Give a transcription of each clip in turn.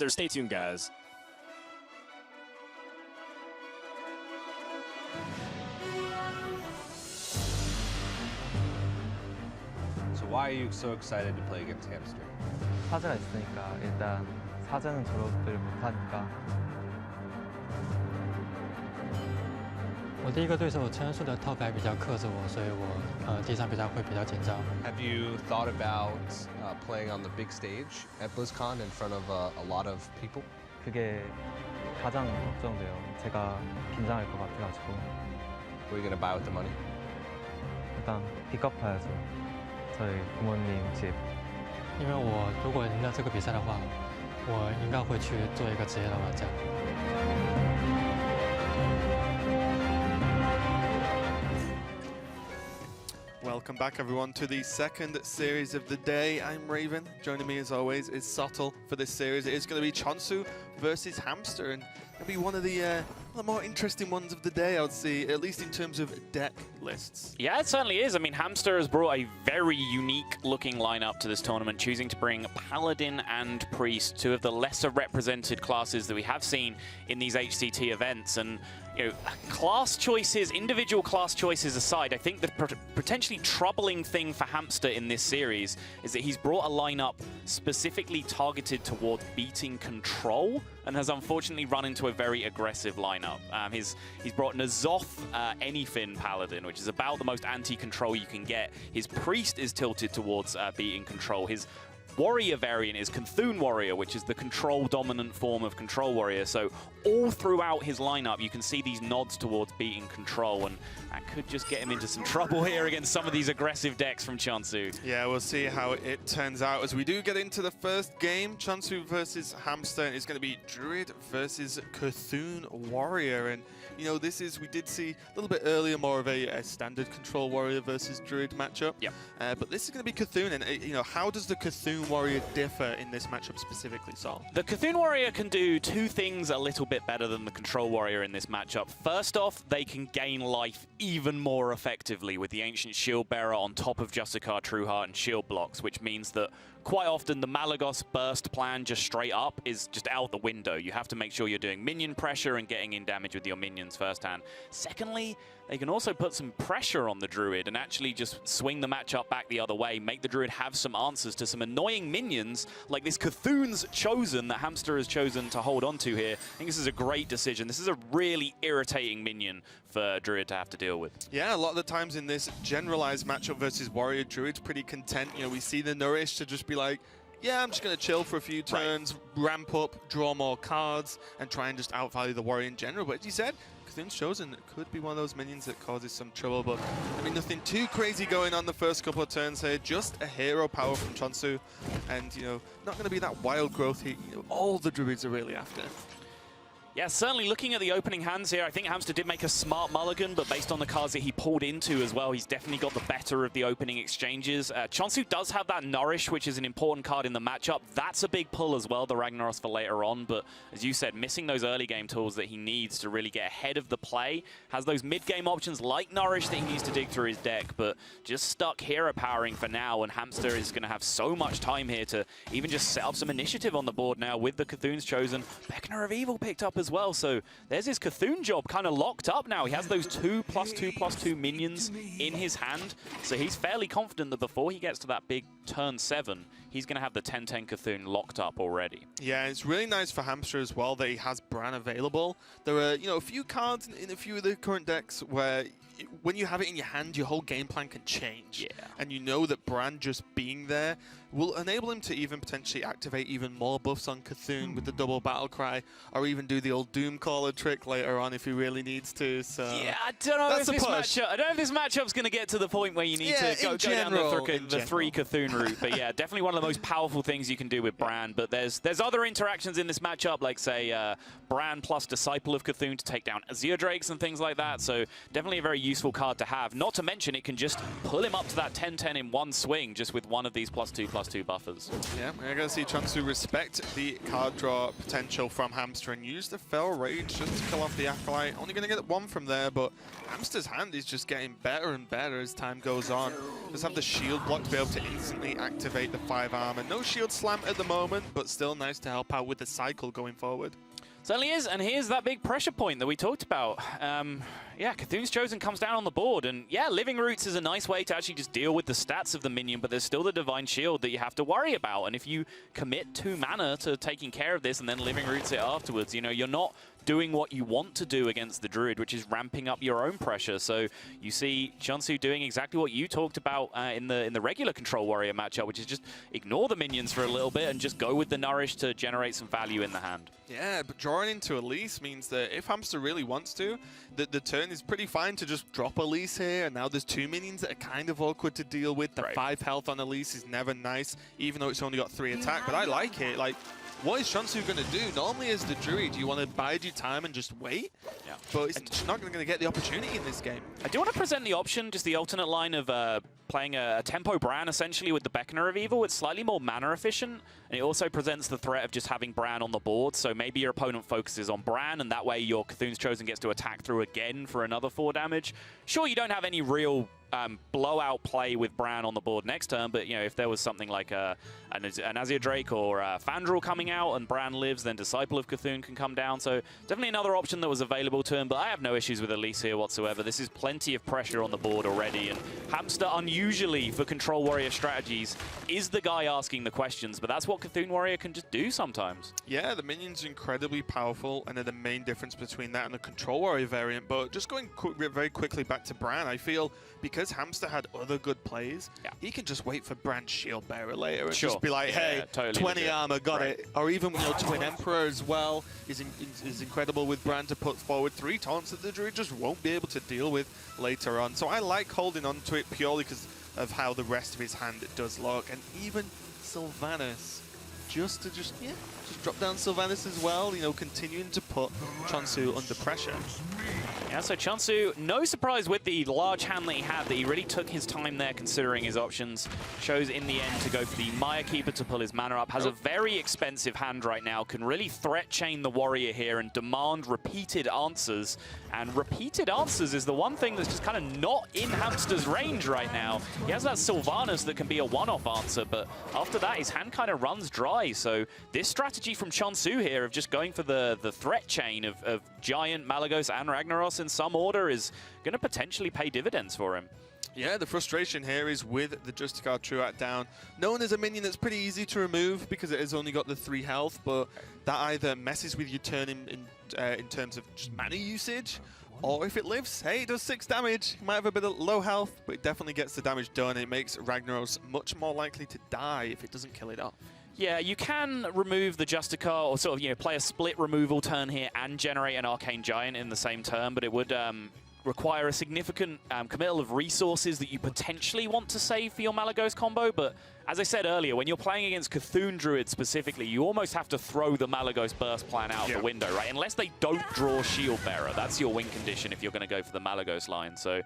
Hamster. Stay tuned, guys. So why are you so excited to play against Hamster? 사제가 있으니까 일단 사제는 졸업을 못하니까 我第一个对手che0nsu的套牌比较克制我，所以我第一场比赛会比较紧张。 Have you thought about playing on the big stage at BlizzCon in front of a lot of people? 그게 가장 걱정돼요. 제가 긴장할 것 같아가지고 What are you going to buy with the money? 일단 빚 갚아야죠. 저희 부모님 집. 因为我如果赢了这个比赛的话，我应该会去做一个职业的玩家。 Welcome back, everyone, to the second series of the day. I'm Raven. Joining me, as always, is Sottle for this series. It is going to be che0nsu versus Hamster, and it'll be one of the more interesting ones of the day, I would say, at least in terms of deck lists. Yeah, it certainly is. I mean, Hamster has brought a very unique-looking lineup to this tournament, choosing to bring Paladin and Priest, two of the lesser represented classes that we have seen in these HCT events. And you know, class choices, individual class choices aside, I think the potentially troubling thing for Hamster in this series is that he's brought a lineup specifically targeted towards beating control and has unfortunately run into a very aggressive lineup. He's brought N'Zoth Anyfin Paladin, which is about the most anti-control you can get. His Priest is tilted towards beating control. His Warrior variant is che0nsu Warrior, which is the control-dominant form of Control Warrior. So all throughout his lineup, you can see these nods towards beating control, and that could just get him into some trouble here against some of these aggressive decks from che0nsu. Yeah, we'll see how it turns out as we do get into the first game. che0nsu versus Hamster is going to be Druid versus che0nsu Warrior. And, you know, this is, we did see a little bit earlier more of a standard Control Warrior versus Druid matchup. Yep. But this is going to be che0nsu, and, you know, how does the che0nsu Warrior differ in this matchup specifically, Sol? The che0nsu Warrior can do two things a little bit better than the Control Warrior in this matchup. First off, they can gain life even more effectively with the Ancient Shield Bearer on top of Justicar, Trueheart, and Shield blocks, which means that quite often the Malagos burst plan just straight up is just out the window. You have to make sure you're doing minion pressure and getting in damage with your minions firsthand. Secondly, they can also put some pressure on the Druid and actually just swing the matchup back the other way, make the Druid have some answers to some annoying minions like this che0nsu's Chosen that Hamster has chosen to hold on to here. I think this is a great decision. This is a really irritating minion for Druid to have to deal with. Yeah, a lot of the times in this generalized matchup versus Warrior, Druid's pretty content. You know, we see the Nourish to just be like, yeah, I'm just going to chill for a few turns, ramp up, draw more cards, and try and just outvalue the Warrior in general. But as you said, che0nsu's Chosen could be one of those minions that causes some trouble. But, I mean, nothing too crazy going on the first couple of turns here. Just a hero power from che0nsu. And, you know, not going to be that wild growth here. You know, all the Druids are really after. Yeah, certainly looking at the opening hands here, I think Hamster did make a smart mulligan, but based on the cards that he pulled into as well, he's definitely got the better of the opening exchanges. che0nsu does have that Nourish, which is an important card in the matchup. That's a big pull as well, the Ragnaros for later on, but as you said, missing those early game tools that he needs to really get ahead of the play. Has those mid-game options like Nourish that he needs to dig through his deck, but just stuck hero powering for now, and Hamster is going to have so much time here to even just set up some initiative on the board now with the che0nsu's Chosen. Beckoner of Evil picked up as well, so there's his che0nsu job kind of locked up now. He has those 2+2/+2 minions in his hand, so he's fairly confident that before he gets to that big turn 7, he's going to have the 10/10 che0nsu locked up already. Yeah, it's really nice for Hamster as well that he has Bran available. There are, you know, a few cards in a few of the current decks where when you have it in your hand, your whole game plan can change. Yeah. And you know that Bran just being there will enable him to even potentially activate even more buffs on che0nsu with the double battle cry, or even do the old Doomcaller trick later on if he really needs to. So yeah, I don't know if this matchup's going to get to the point where you need to go down the 3 che0nsu route. But yeah, definitely one of the most powerful things you can do with Bran. But there's other interactions in this matchup, like say Bran plus Disciple of che0nsu to take down Azure Drakes and things like that. So definitely a very useful useful card to have. Not to mention it can just pull him up to that 10-10 in one swing just with one of these +2/+2 buffers. Yeah, we're going to see che0nsu respect the card draw potential from Hamster and use the Fell Rage just to kill off the Acolyte. Only going to get one from there, but Hamster's hand is just getting better and better as time goes on. Does have the shield block to be able to instantly activate the 5 armor. No shield slam at the moment, but still nice to help out with the cycle going forward. Certainly is, and here's that big pressure point that we talked about. Yeah, che0nsu's Chosen comes down on the board, and yeah, Living Roots is a nice way to actually just deal with the stats of the minion, but there's still the Divine Shield that you have to worry about, and if you commit 2 mana to taking care of this and then Living Roots it afterwards, you know, you're not doing what you want to do against the Druid, which is ramping up your own pressure. So you see che0nsu doing exactly what you talked about in the regular Control Warrior matchup, which is just ignore the minions for a little bit and just go with the Nourish to generate some value in the hand. Yeah, but drawing into Elise means that if Hamster really wants to, the turn is pretty fine to just drop Elise here, and now there's 2 minions that are kind of awkward to deal with. The 5 health on Elise is never nice, even though it's only got 3 attack, but I like it. Like, what is che0nsu going to do? Normally as the Druid, you want to bide your time and just wait, but it's not going to get the opportunity in this game. I do want to present the option, just the alternate line of playing a tempo Bran essentially with the Beckoner of Evil. It's slightly more mana efficient, and it also presents the threat of just having Bran on the board, so maybe your opponent focuses on Bran, and that way your che0nsu's Chosen gets to attack through again for another 4 damage. Sure, you don't have any real blowout play with Bran on the board next turn, but you know, if there was something like an Azir Drake or Fandral coming out and Bran lives, then Disciple of Cthulhu can come down. So definitely another option that was available to him, but I have no issues with Elise here whatsoever. This is plenty of pressure on the board already, and Hamster, unusually for Control Warrior strategies, is the guy asking the questions, but that's what Cthulhu Warrior can just do sometimes. Yeah, the minions are incredibly powerful, and they're the main difference between that and the Control Warrior variant, but just going very quickly back to Bran, I feel because Hamster had other good plays, he can just wait for Bran's Shield Bearer later and just be like, hey, totally 20 legit. Armor, got it. Or even, you know, Twin Emperor as well is incredible with Bran to put forward 3 taunts that the Druid just won't be able to deal with later on. So I like holding on to it purely because of how the rest of his hand does look. And even Sylvanas, just drop down Sylvanas as well, you know, continuing to put che0nsu under pressure. Yeah, so che0nsu, no surprise with the large hand that he had, that he really took his time there considering his options. Chose in the end to go for the Maya Keeper to pull his mana up. Has a very expensive hand right now, can really threat chain the Warrior here and demand repeated answers. And repeated answers is the one thing that's just kind of not in Hamster's range right now. He has that Sylvanas that can be a one-off answer, but after that his hand kind of runs dry. So this strategy from che0nsu here of just going for the threat chain of Giant, Malygos and Ragnaros in some order is going to potentially pay dividends for him. Yeah, the frustration here is with the Justicar Truant down. Known as a minion that's pretty easy to remove because it has only got the 3 health, but that either messes with your turn in terms of just mana usage, or if it lives, hey, it does 6 damage. It might have a bit of low health, but it definitely gets the damage done. It makes Ragnaros much more likely to die if it doesn't kill it off. Yeah, you can remove the Justicar or sort of, you know, play a split removal turn here and generate an Arcane Giant in the same turn, but it would require a significant committal of resources that you potentially want to save for your Malygos combo, but as I said earlier, when you're playing against Cthulhu Druid specifically, you almost have to throw the Malygos burst plan out the window, right? Unless they don't draw Shield Bearer. That's your win condition if you're going to go for the Malygos line. So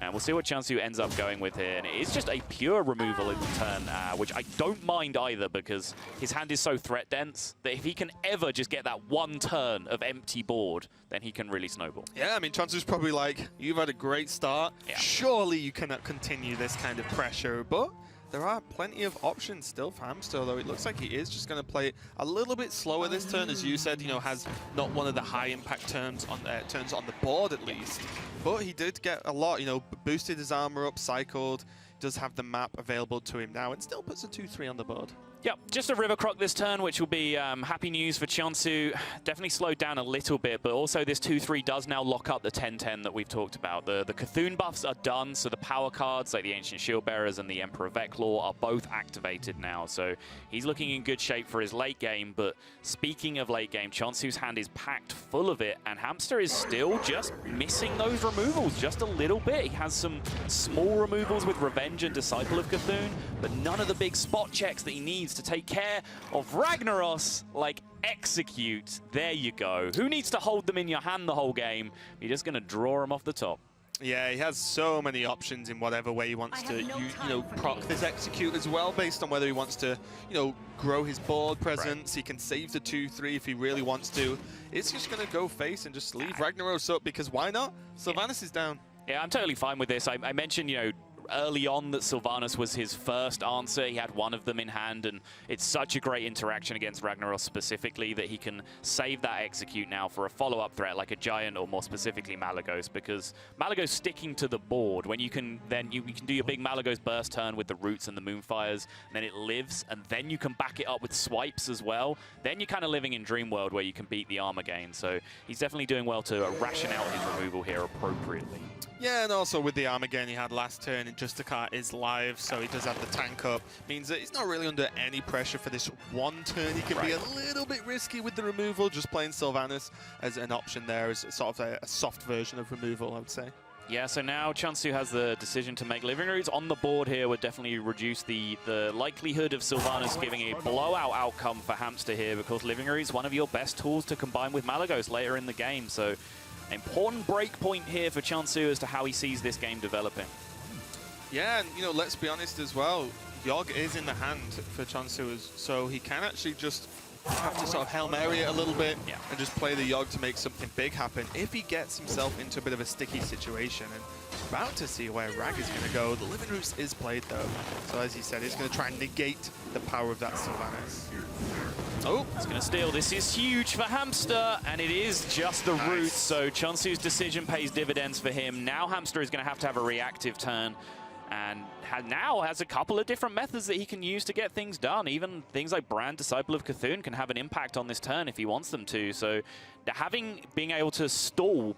we'll see what che0nsu ends up going with here. And it is just a pure removal in the turn, which I don't mind either because his hand is so threat dense that if he can ever just get that one turn of empty board, then he can really snowball. Yeah, I mean, che0nsu's probably like, you've had a great start. Surely you cannot continue this kind of pressure, but there are plenty of options still for Hamster, though it looks like he is just going to play a little bit slower this turn, as you said, you know, has not one of the high impact turns on the board at least. But he did get a lot, you know, boosted his armor up, cycled, does have the map available to him now, and still puts a 2-3 on the board. Yep, just a River Croc this turn, which will be happy news for che0nsu. Definitely slowed down a little bit, but also this 2-3 does now lock up the 10-10 that we've talked about. The Cthulhu buffs are done, so the power cards like the Ancient Shield Bearers and the Emperor Veclaw are both activated now. So he's looking in good shape for his late game, but speaking of late game, che0nsu's hand is packed full of it, and Hamster is still just missing those removals just a little bit. He has some small removals with Revenge and Disciple of Cthulhu, but none of the big spot checks that he needs to take care of Ragnaros, like execute. There you go. Who needs to hold them in your hand the whole game? You're just going to draw them off the top. Yeah, he has so many options in whatever way he wants to, proc this execute as well, based on whether he wants to, grow his board presence. He can save the 2-3 if he really wants to. It's just going to go face and just leave Ragnaros up, because why not? Sylvanas is down. Yeah, I'm totally fine with this. I mentioned, early on that Sylvanas was his first answer. He had one of them in hand, and it's such a great interaction against Ragnaros specifically that he can save that execute now for a follow-up threat like a Giant, or more specifically Malygos, because Malygos sticking to the board, when you can then you can do your big Malygos burst turn with the Roots and the Moonfires, and then it lives, and then you can back it up with swipes as well. Then you're kind of living in Dream World where you can beat the armor gain. So he's definitely doing well to ration out his removal here appropriately. Yeah, and also with the armor gain he had last turn, Justicar is live, so he does have the tank up. Means that he's not really under any pressure for this one turn. He can be a little bit risky with the removal, just playing Sylvanas as an option there, as sort of a soft version of removal, I would say. Yeah, so now che0nsu has the decision to make. Living Roots on the board here would definitely reduce the likelihood of Sylvanas giving a blowout outcome for Hamster here, because Living Roots is one of your best tools to combine with Malygos later in the game. So important break point here for che0nsu as to how he sees this game developing. Yeah, and let's be honest as well, Yogg is in the hand for che0nsu, so he can actually just have to sort of Hail Mary it a little bit and just play the Yogg to make something big happen if he gets himself into a bit of a sticky situation. And about to see where Rag is going to go. The Living Roots is played though, so as he said, he's going to try and negate the power of that Sylvanas. Oh, it's going to steal. This is huge for Hamster, and it is just the Roots, so che0nsu's decision pays dividends for him. Now Hamster is going to have a reactive turn, and now has a couple of different methods that he can use to get things done. Even things like Brand, Disciple of C'Thun, can have an impact on this turn if he wants them to. So being able to stall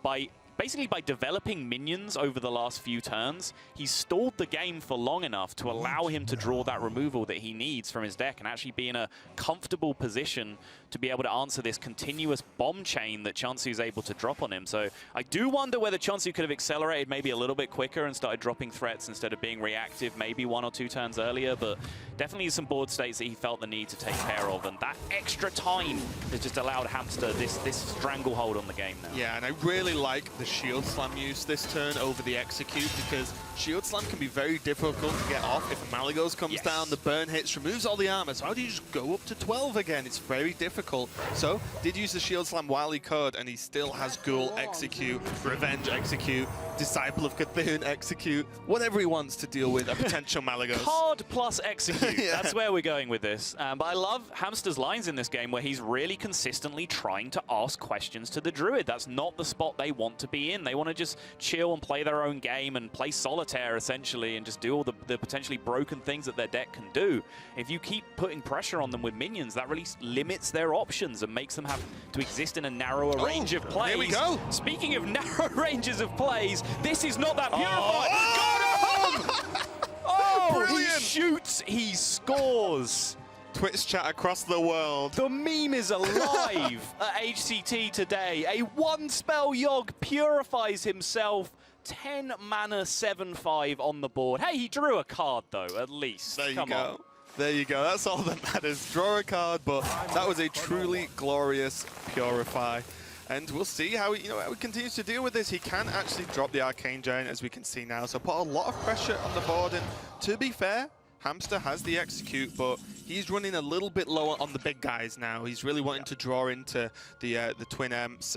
basically by developing minions over the last few turns, he's stalled the game for long enough to allow him to draw that removal that he needs from his deck and actually be in a comfortable position to be able to answer this continuous bomb chain that che0nsu is able to drop on him. So I do wonder whether che0nsu could have accelerated maybe a little bit quicker and started dropping threats instead of being reactive maybe 1 or 2 turns earlier, but definitely some board states that he felt the need to take care of, and that extra time has just allowed Hamster this stranglehold on the game now. Yeah, and I really like the Shield Slam use this turn over the Execute, because Shield Slam can be very difficult to get off. If a Malygos comes down, the burn hits, removes all the armor. So how do you just go up to 12 again? It's very difficult. So, did use the Shield Slam while he could, and he still has Ghoul Execute, Revenge Execute, Disciple of C'Thun Execute, whatever he wants to deal with a potential Malygos. Card plus Execute. That's where we're going with this. But I love Hamster's lines in this game where he's really consistently trying to ask questions to the Druid. That's not the spot they want to be in. They want to just chill and play their own game and play solitaire, essentially, and just do all the potentially broken things that their deck can do. If you keep putting pressure on them with minions, that really limits their options and makes them have to exist in a narrower range of plays. Here we go. Speaking of narrow ranges of plays, this is not that purified. Got him! Oh, Brilliant. He shoots, he scores. Twitch chat across the world. The meme is alive at HCT today. A 1-spell Yogg purifies himself. 10 mana, 7/5 on the board. Hey, he drew a card though, at least. There you Come go. on. There you go. That's all that matters. Draw a card, but that was a truly glorious Purify. And we'll see how he continues to deal with this. He can actually drop the Arcane Giant, as we can see now. So put a lot of pressure on the board. And to be fair, Hamster has the Execute, but he's running a little bit lower on the big guys now. He's really wanting to draw into the Twin Emps.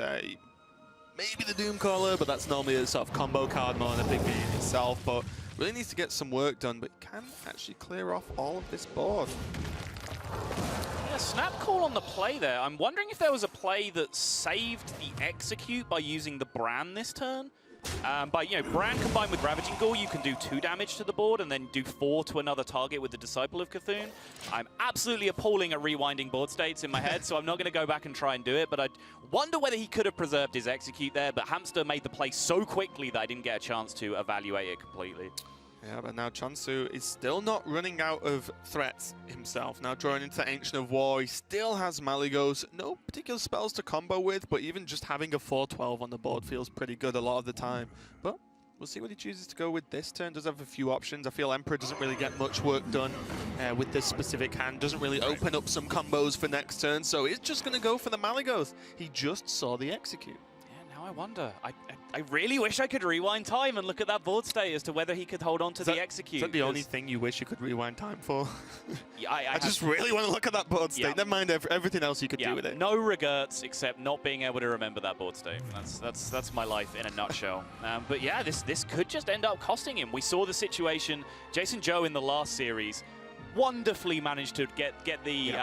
Maybe the Doomcaller, but that's normally a sort of combo card more than a big beat in itself. But really needs to get some work done, but can actually clear off all of this board. Yeah, snap call on the play there. I'm wondering if there was a play that saved the Execute by using the Brand this turn. Brand combined with Ravaging Ghoul, you can do 2 damage to the board and then do 4 to another target with the Disciple of C'Thun. I'm absolutely appalling at rewinding board states in my head, so I'm not going to go back and try and do it, but I wonder whether he could have preserved his Execute there, but Hamster made the play so quickly that I didn't get a chance to evaluate it completely. Yeah, but now che0nsu is still not running out of threats himself. Now drawing into Ancient of War, he still has Malygos. No particular spells to combo with, but even just having a 4/12 on the board feels pretty good a lot of the time. But we'll see what he chooses to go with this turn. Does have a few options. I feel Emperor doesn't really get much work done with this specific hand. Doesn't really open up some combos for next turn, so he's just going to go for the Malygos. He just saw the Execute. Now I wonder. I really wish I could rewind time and look at that board state as to whether he could hold on to the execute. Is that the only thing you wish you could rewind time for? Yeah, I just really want to look at that board state. Yeah. Never mind everything else you could do with it. No regrets except not being able to remember that board state. That's my life in a nutshell. But yeah, this could just end up costing him. We saw the situation. che0nsu in the last series wonderfully managed to get the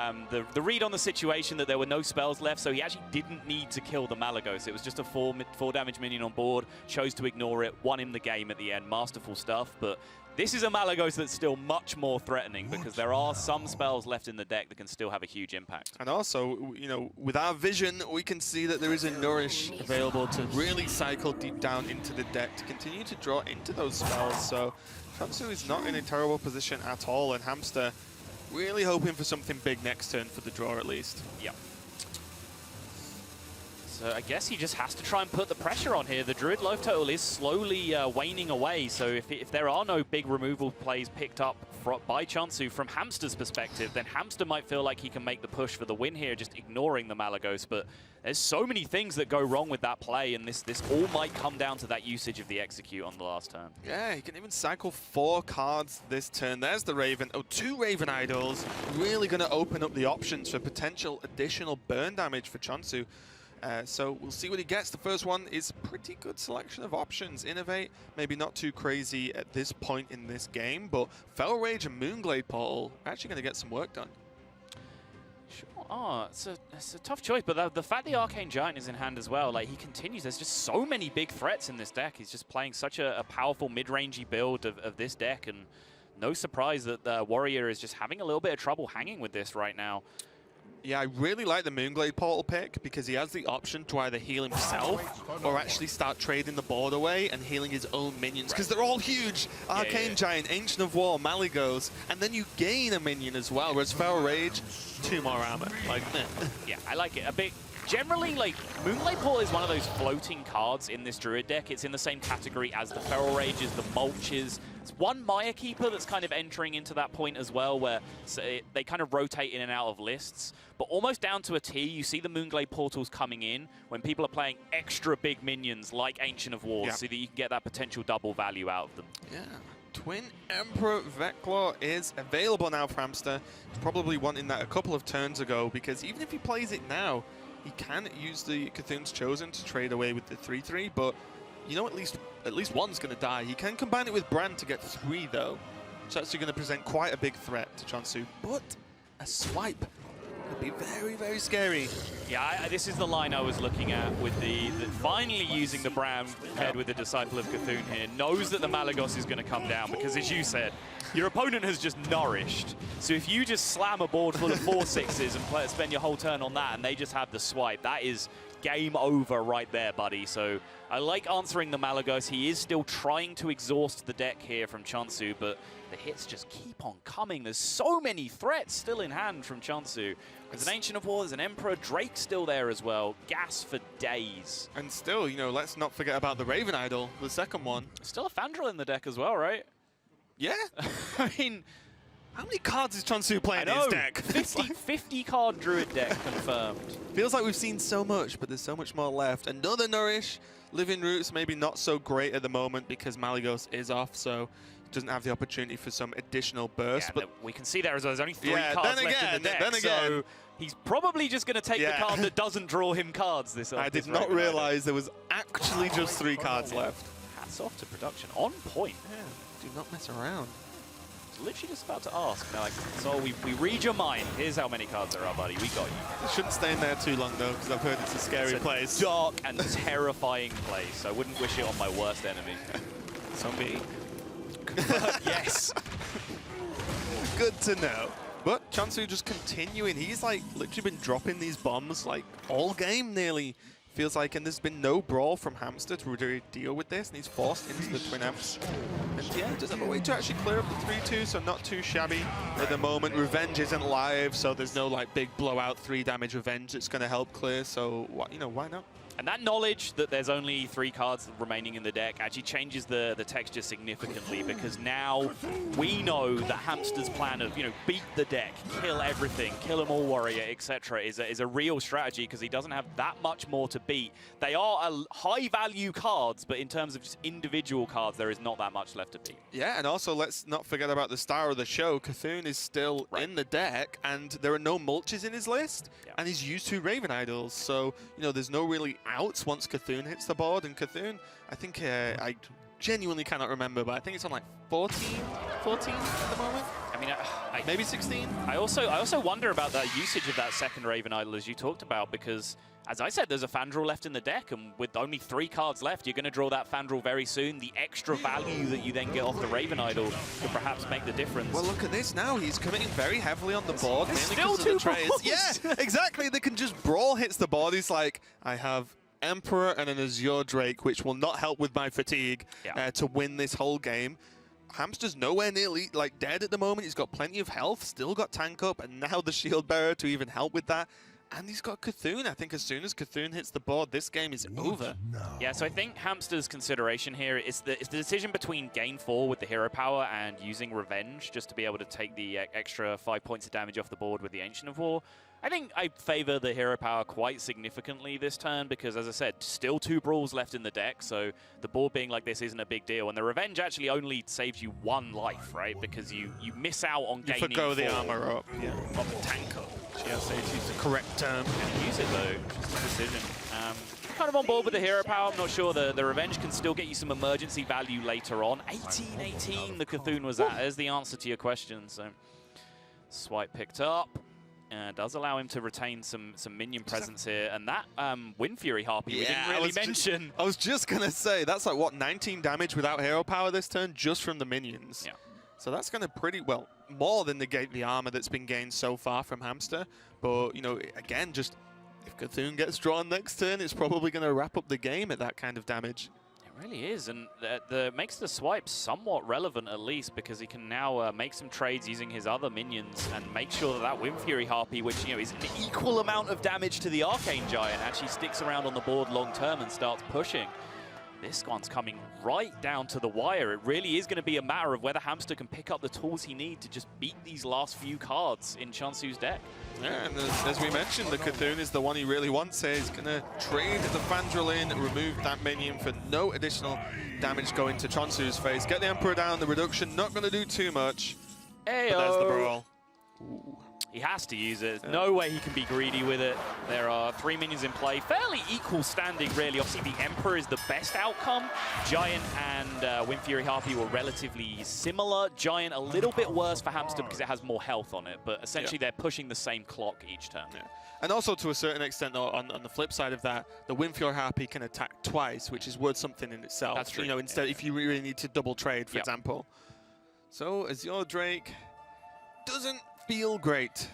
read on the situation that there were no spells left, so he actually didn't need to kill the Malagos. It was just a 4 damage minion on board, chose to ignore it, won him the game at the end. Masterful stuff, but this is a Malagos that's still much more threatening because there are some spells left in the deck that can still have a huge impact. And also, you know, with our vision, we can see that there is a Nourish available to really cycle deep down into the deck to continue to draw into those spells. So che0nsu is not in a terrible position at all, and Hamster really hoping for something big next turn for the draw at least. Yeah. So I guess he just has to try and put the pressure on here. The Druid life total is slowly waning away, so if there are no big removal plays picked up by che0nsu from Hamster's perspective, then Hamster might feel like he can make the push for the win here, just ignoring the Malagos. But there's so many things that go wrong with that play, and this all might come down to that usage of the execute on the last turn. Yeah, he can even cycle 4 cards this turn. There's the Raven. Oh, 2 Raven Idols. Really going to open up the options for potential additional burn damage for che0nsu. So we'll see what he gets. The first one is a pretty good selection of options. Innovate, maybe not too crazy at this point in this game, but Feral Rage and Moonglade Portal are actually going to get some work done. Sure. Oh, it's a tough choice, but the fact the Arcane Giant is in hand as well, like he continues, there's just so many big threats in this deck. He's just playing such a powerful mid-rangey build of this deck, and no surprise that the Warrior is just having a little bit of trouble hanging with this right now. Yeah, I really like the Moonglade Portal pick because he has the option to either heal himself or actually start trading the board away and healing his own minions because they're all huge. Arcane Giant, Ancient of War, Malagos, and then you gain a minion as well, whereas Feral Rage, 2 more armor. Like, yeah, I like it a bit. Generally, like, Moonglade Portal is one of those floating cards in this Druid deck. It's in the same category as the Feral Rages, the Mulches. It's one Maya Keeper that's kind of entering into that point as well, where they kind of rotate in and out of lists. But almost down to a T, you see the Moonglade Portals coming in when people are playing extra big minions like Ancient of Wars, so that you can get that potential double value out of them. Yeah. Twin Emperor Veclaw is available now for Hamster. He's probably wanting that a couple of turns ago, because even if he plays it now, he can use the che0nsu Chosen to trade away with the 3/3, but you know, at least one's going to die. He can combine it with Brand to get 3, though. So that's going to present quite a big threat to che0nsu. But a swipe could be very, very scary. Yeah, this is the line I was looking at with the finally using the Brand paired with the Disciple of Cthulhu here. Knows that the Malagos is going to come down because, as you said, your opponent has just nourished. So if you just slam a board full of 4/6s and spend your whole turn on that and they just have the swipe, that is game over right there, buddy. So I like answering the Malagos. He is still trying to exhaust the deck here from che0nsu, but the hits just keep on coming. There's so many threats still in hand from che0nsu. There's an Ancient of War, there's an Emperor, Drake still there as well. Gas for days. And still, you know, let's not forget about the Raven Idol, the second one. Still a Fandral in the deck as well, right? Yeah. I mean, how many cards is che0nsu playing in his deck? 50 card Druid deck confirmed. Feels like we've seen so much, but there's so much more left. Another Nourish. Living Roots maybe not so great at the moment because Malagos is off, so he doesn't have the opportunity for some additional burst. Yeah, but we can see there as well. There's only 3 yeah, cards left in the deck, so he's probably just going to take the card that doesn't draw him cards. I did not realize there was actually just 3 cards left. Hats off to production. On point. Yeah, do not mess around. Literally just about to ask. Now, like, so we read your mind. Here's how many cards there are, buddy. We got you. It shouldn't stay in there too long, though, because I've heard it's a scary place. Dark and terrifying place. I wouldn't wish it on my worst enemy. So me. Yes. Good to know. But che0nsu just continuing. He's like literally been dropping these bombs like all game nearly. Feels like, and there's been no brawl from Hamster to really deal with this, and he's forced into the Twin Amps. And yeah, does have a way to actually clear up the 3/2, so not too shabby at the moment. Revenge isn't live, so there's no like big blowout 3 damage revenge that's going to help clear. So you know, why not? And that knowledge that there's only 3 cards remaining in the deck actually changes the texture significantly, because now we know that Hamster's plan of, beat the deck, kill everything, kill them all warrior, etc. is a real strategy, because he doesn't have that much more to beat. They are high value cards, but in terms of just individual cards, there is not that much left to beat. Yeah, and also let's not forget about the star of the show. C'Thun is still in the deck, and there are no mulches in his list, and he's used 2 Raven Idols, so there's no really outs once C'Thun hits the board. And C'Thun, I think I genuinely cannot remember, but I think it's on like 14 at the moment. I mean, maybe 16. I also wonder about that usage of that second Raven Idol, as you talked about, because as I said, there's a Fandral left in the deck, and with only 3 cards left, you're going to draw that Fandral very soon. The extra value that you then get off the Raven Idol could perhaps make the difference. Well, look at this now. He's committing very heavily on the board. There's still 2 trades. Yeah, exactly. They can just brawl hits the board. He's like, I have Emperor and an Azure Drake, which will not help with my fatigue to win this whole game. Hamster's nowhere nearly dead at the moment. He's got plenty of health, still got tank up, and now the Shield Bearer to even help with that. And he's got C'Thun. I think as soon as C'Thun hits the board, this game is over. Yeah, so I think Hamster's consideration here is the decision between gain 4 with the hero power and using Revenge just to be able to take the extra 5 points of damage off the board with the Ancient of War. I think I favor the hero power quite significantly this turn because, as I said, still 2 brawls left in the deck, so the board being like this isn't a big deal. And the Revenge actually only saves you 1 life, right? Because you miss out on gaining 4. You forgo the armor up. Yeah. Of the tank up. Yeah, so use the correct term. Can use it though, just a decision. Kind of on board with the hero power. I'm not sure the Revenge can still get you some emergency value later on. 18-18 the C'Thun was at is the answer to your question. So swipe picked up. Does allow him to retain some minion presence here. And that Wind Fury Harpy we didn't really mention. I was just going to say, that's like, what, 19 damage without hero power this turn just from the minions. Yeah. So that's going to pretty, well, more than negate the armor that's been gained so far from Hamster. But, again, just if C'Thun gets drawn next turn, it's probably going to wrap up the game at that kind of damage. It really is, and makes the swipe somewhat relevant at least, because he can now make some trades using his other minions and make sure that Wind Fury Harpy, which is an equal amount of damage to the Arcane Giant, actually sticks around on the board long term and starts pushing. This one's coming right down to the wire. It really is going to be a matter of whether Hamster can pick up the tools he needs to just beat these last few cards in che0nsu's deck. Yeah, and as we mentioned, the C'Thun is the one he really wants here. He's going to trade the Fandral in, remove that minion for no additional damage going to che0nsu's face. Get the Emperor down, the reduction not going to do too much. Ayo. But there's the brawl. Ooh. He has to use it. There's no way he can be greedy with it. There are 3 minions in play. Fairly equal standing, really. Obviously, the Emperor is the best outcome. Giant and Wind Fury Harpy were relatively similar. Giant a little bit worse for Hamster because it has more health on it. But essentially, they're pushing the same clock each turn. Yeah. And also, to a certain extent, on the flip side of that, the Wind Fury Harpy can attack twice, which is worth something in itself. That's true. Instead, if you really need to double trade, for example. So, Azure Drake doesn't feel great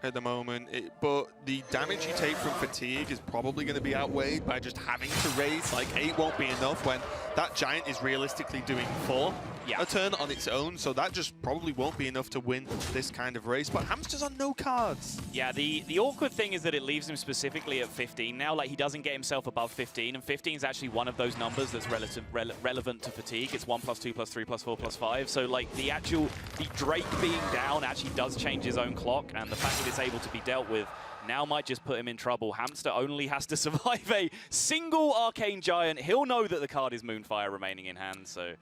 at the moment, but the damage you take from fatigue is probably going to be outweighed by just having to raise. Like 8 won't be enough when that Giant is realistically doing 4 a turn on its own, so that just probably won't be enough to win this kind of race. But Hamster's on no cards. Yeah, the awkward thing is that it leaves him specifically at 15 now. Like, he doesn't get himself above 15, and 15 is actually one of those numbers that's relevant to fatigue. It's 1 + 2 + 3 + 4 + 5. So, like, the Drake being down actually does change his own clock, and the fact that it's able to be dealt with now might just put him in trouble. Hamster only has to survive a single Arcane Giant. He'll know that the card is Moonfire remaining in hand, so...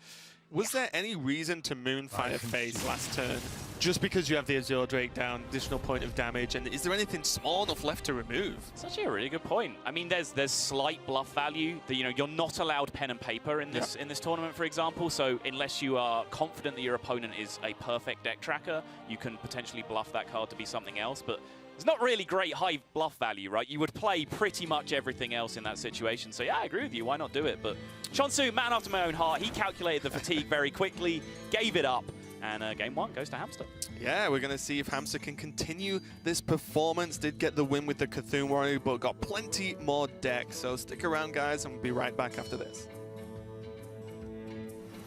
Was there any reason to Moonfire face last turn? Just because you have the Azure Drake down, additional point of damage, and is there anything small enough left to remove? It's actually a really good point. I mean, there's slight bluff value. That, you're not allowed pen and paper in this tournament, for example. So unless you are confident that your opponent is a perfect deck tracker, you can potentially bluff that card to be something else. But it's not really great high bluff value, right? You would play pretty much everything else in that situation. So yeah, I agree with you. Why not do it? But che0nsu, man after my own heart, he calculated the fatigue very quickly, gave it up, and game 1 goes to Hamster. Yeah, we're going to see if Hamster can continue this performance. Did get the win with the C'Thun Warrior, but got plenty more decks. So stick around, guys, and we'll be right back after this.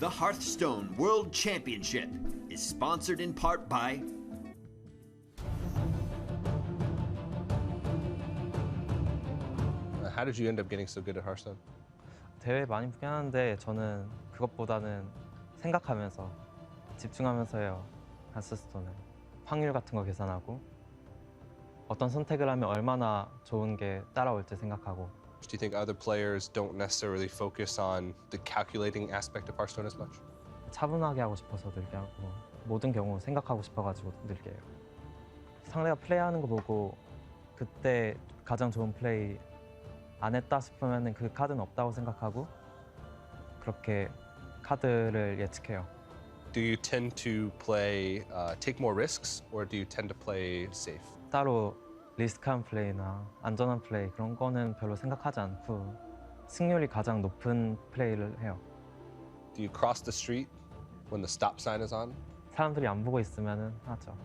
The Hearthstone World Championship is sponsored in part by How did you end up getting so good at Hearthstone? 대회 많이 보긴 하는데 저는 그것보다는 생각하면서 집중하면서 해요. 하스스톤은 확률 같은 거 계산하고 어떤 선택을 하면 얼마나 좋은 게 따라올지 생각하고. Do you think other players don't necessarily focus on the calculating aspect of Hearthstone as much? 차분하게 하고 싶어서 늘게 하고 모든 경우 생각하고 싶어가지고 늘게 해요. 상대가 플레이하는 거 보고 그때 가장 좋은 플레이 안 했다 싶으면 그 카드는 없다고 생각하고 그렇게 카드를 예측해요. Do you tend to play, take more risks, or do you tend to play safe? 따로 리스크한 플레이나 안전한 플레이 그런 거는 별로 생각하지 않고 승률이 가장 높은 플레이를 해요. Do you cross the street when the stop sign is on? 사람들이 안 보고 있으면은 하죠.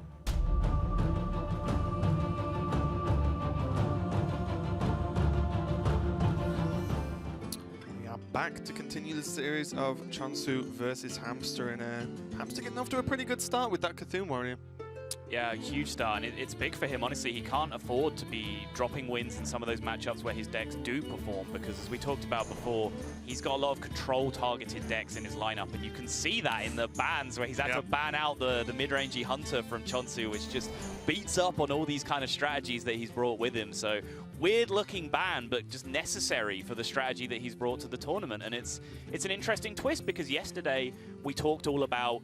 We are back to continue the series of che0nsu versus Hamster, and Hamster getting off to a pretty good start with that Cthulhu Warrior. Yeah, huge start, and it's big for him. Honestly, he can't afford to be dropping wins in some of those matchups where his decks do perform, because as we talked about before, he's got a lot of control-targeted decks in his lineup, and you can see that in the bans where he's had to ban out the mid-rangey Hunter from che0nsu, which just beats up on all these kind of strategies that he's brought with him. So weird-looking ban, but just necessary for the strategy that he's brought to the tournament, and it's an interesting twist, because yesterday we talked all about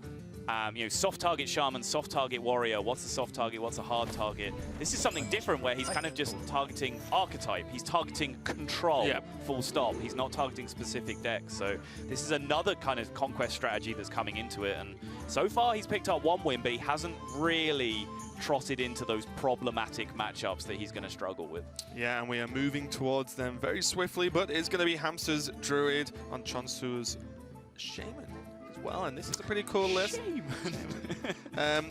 soft target shaman, soft target warrior. What's a soft target? What's a hard target? This is something different where he's kind of just targeting archetype. He's targeting control, full stop. He's not targeting specific decks. So this is another kind of conquest strategy that's coming into it. And so far he's picked up one win, but he hasn't really trotted into those problematic matchups that he's going to struggle with. Yeah, and we are moving towards them very swiftly, but it's going to be Hamster's Druid on che0nsu's Shaman. Well, and this is a pretty cool list.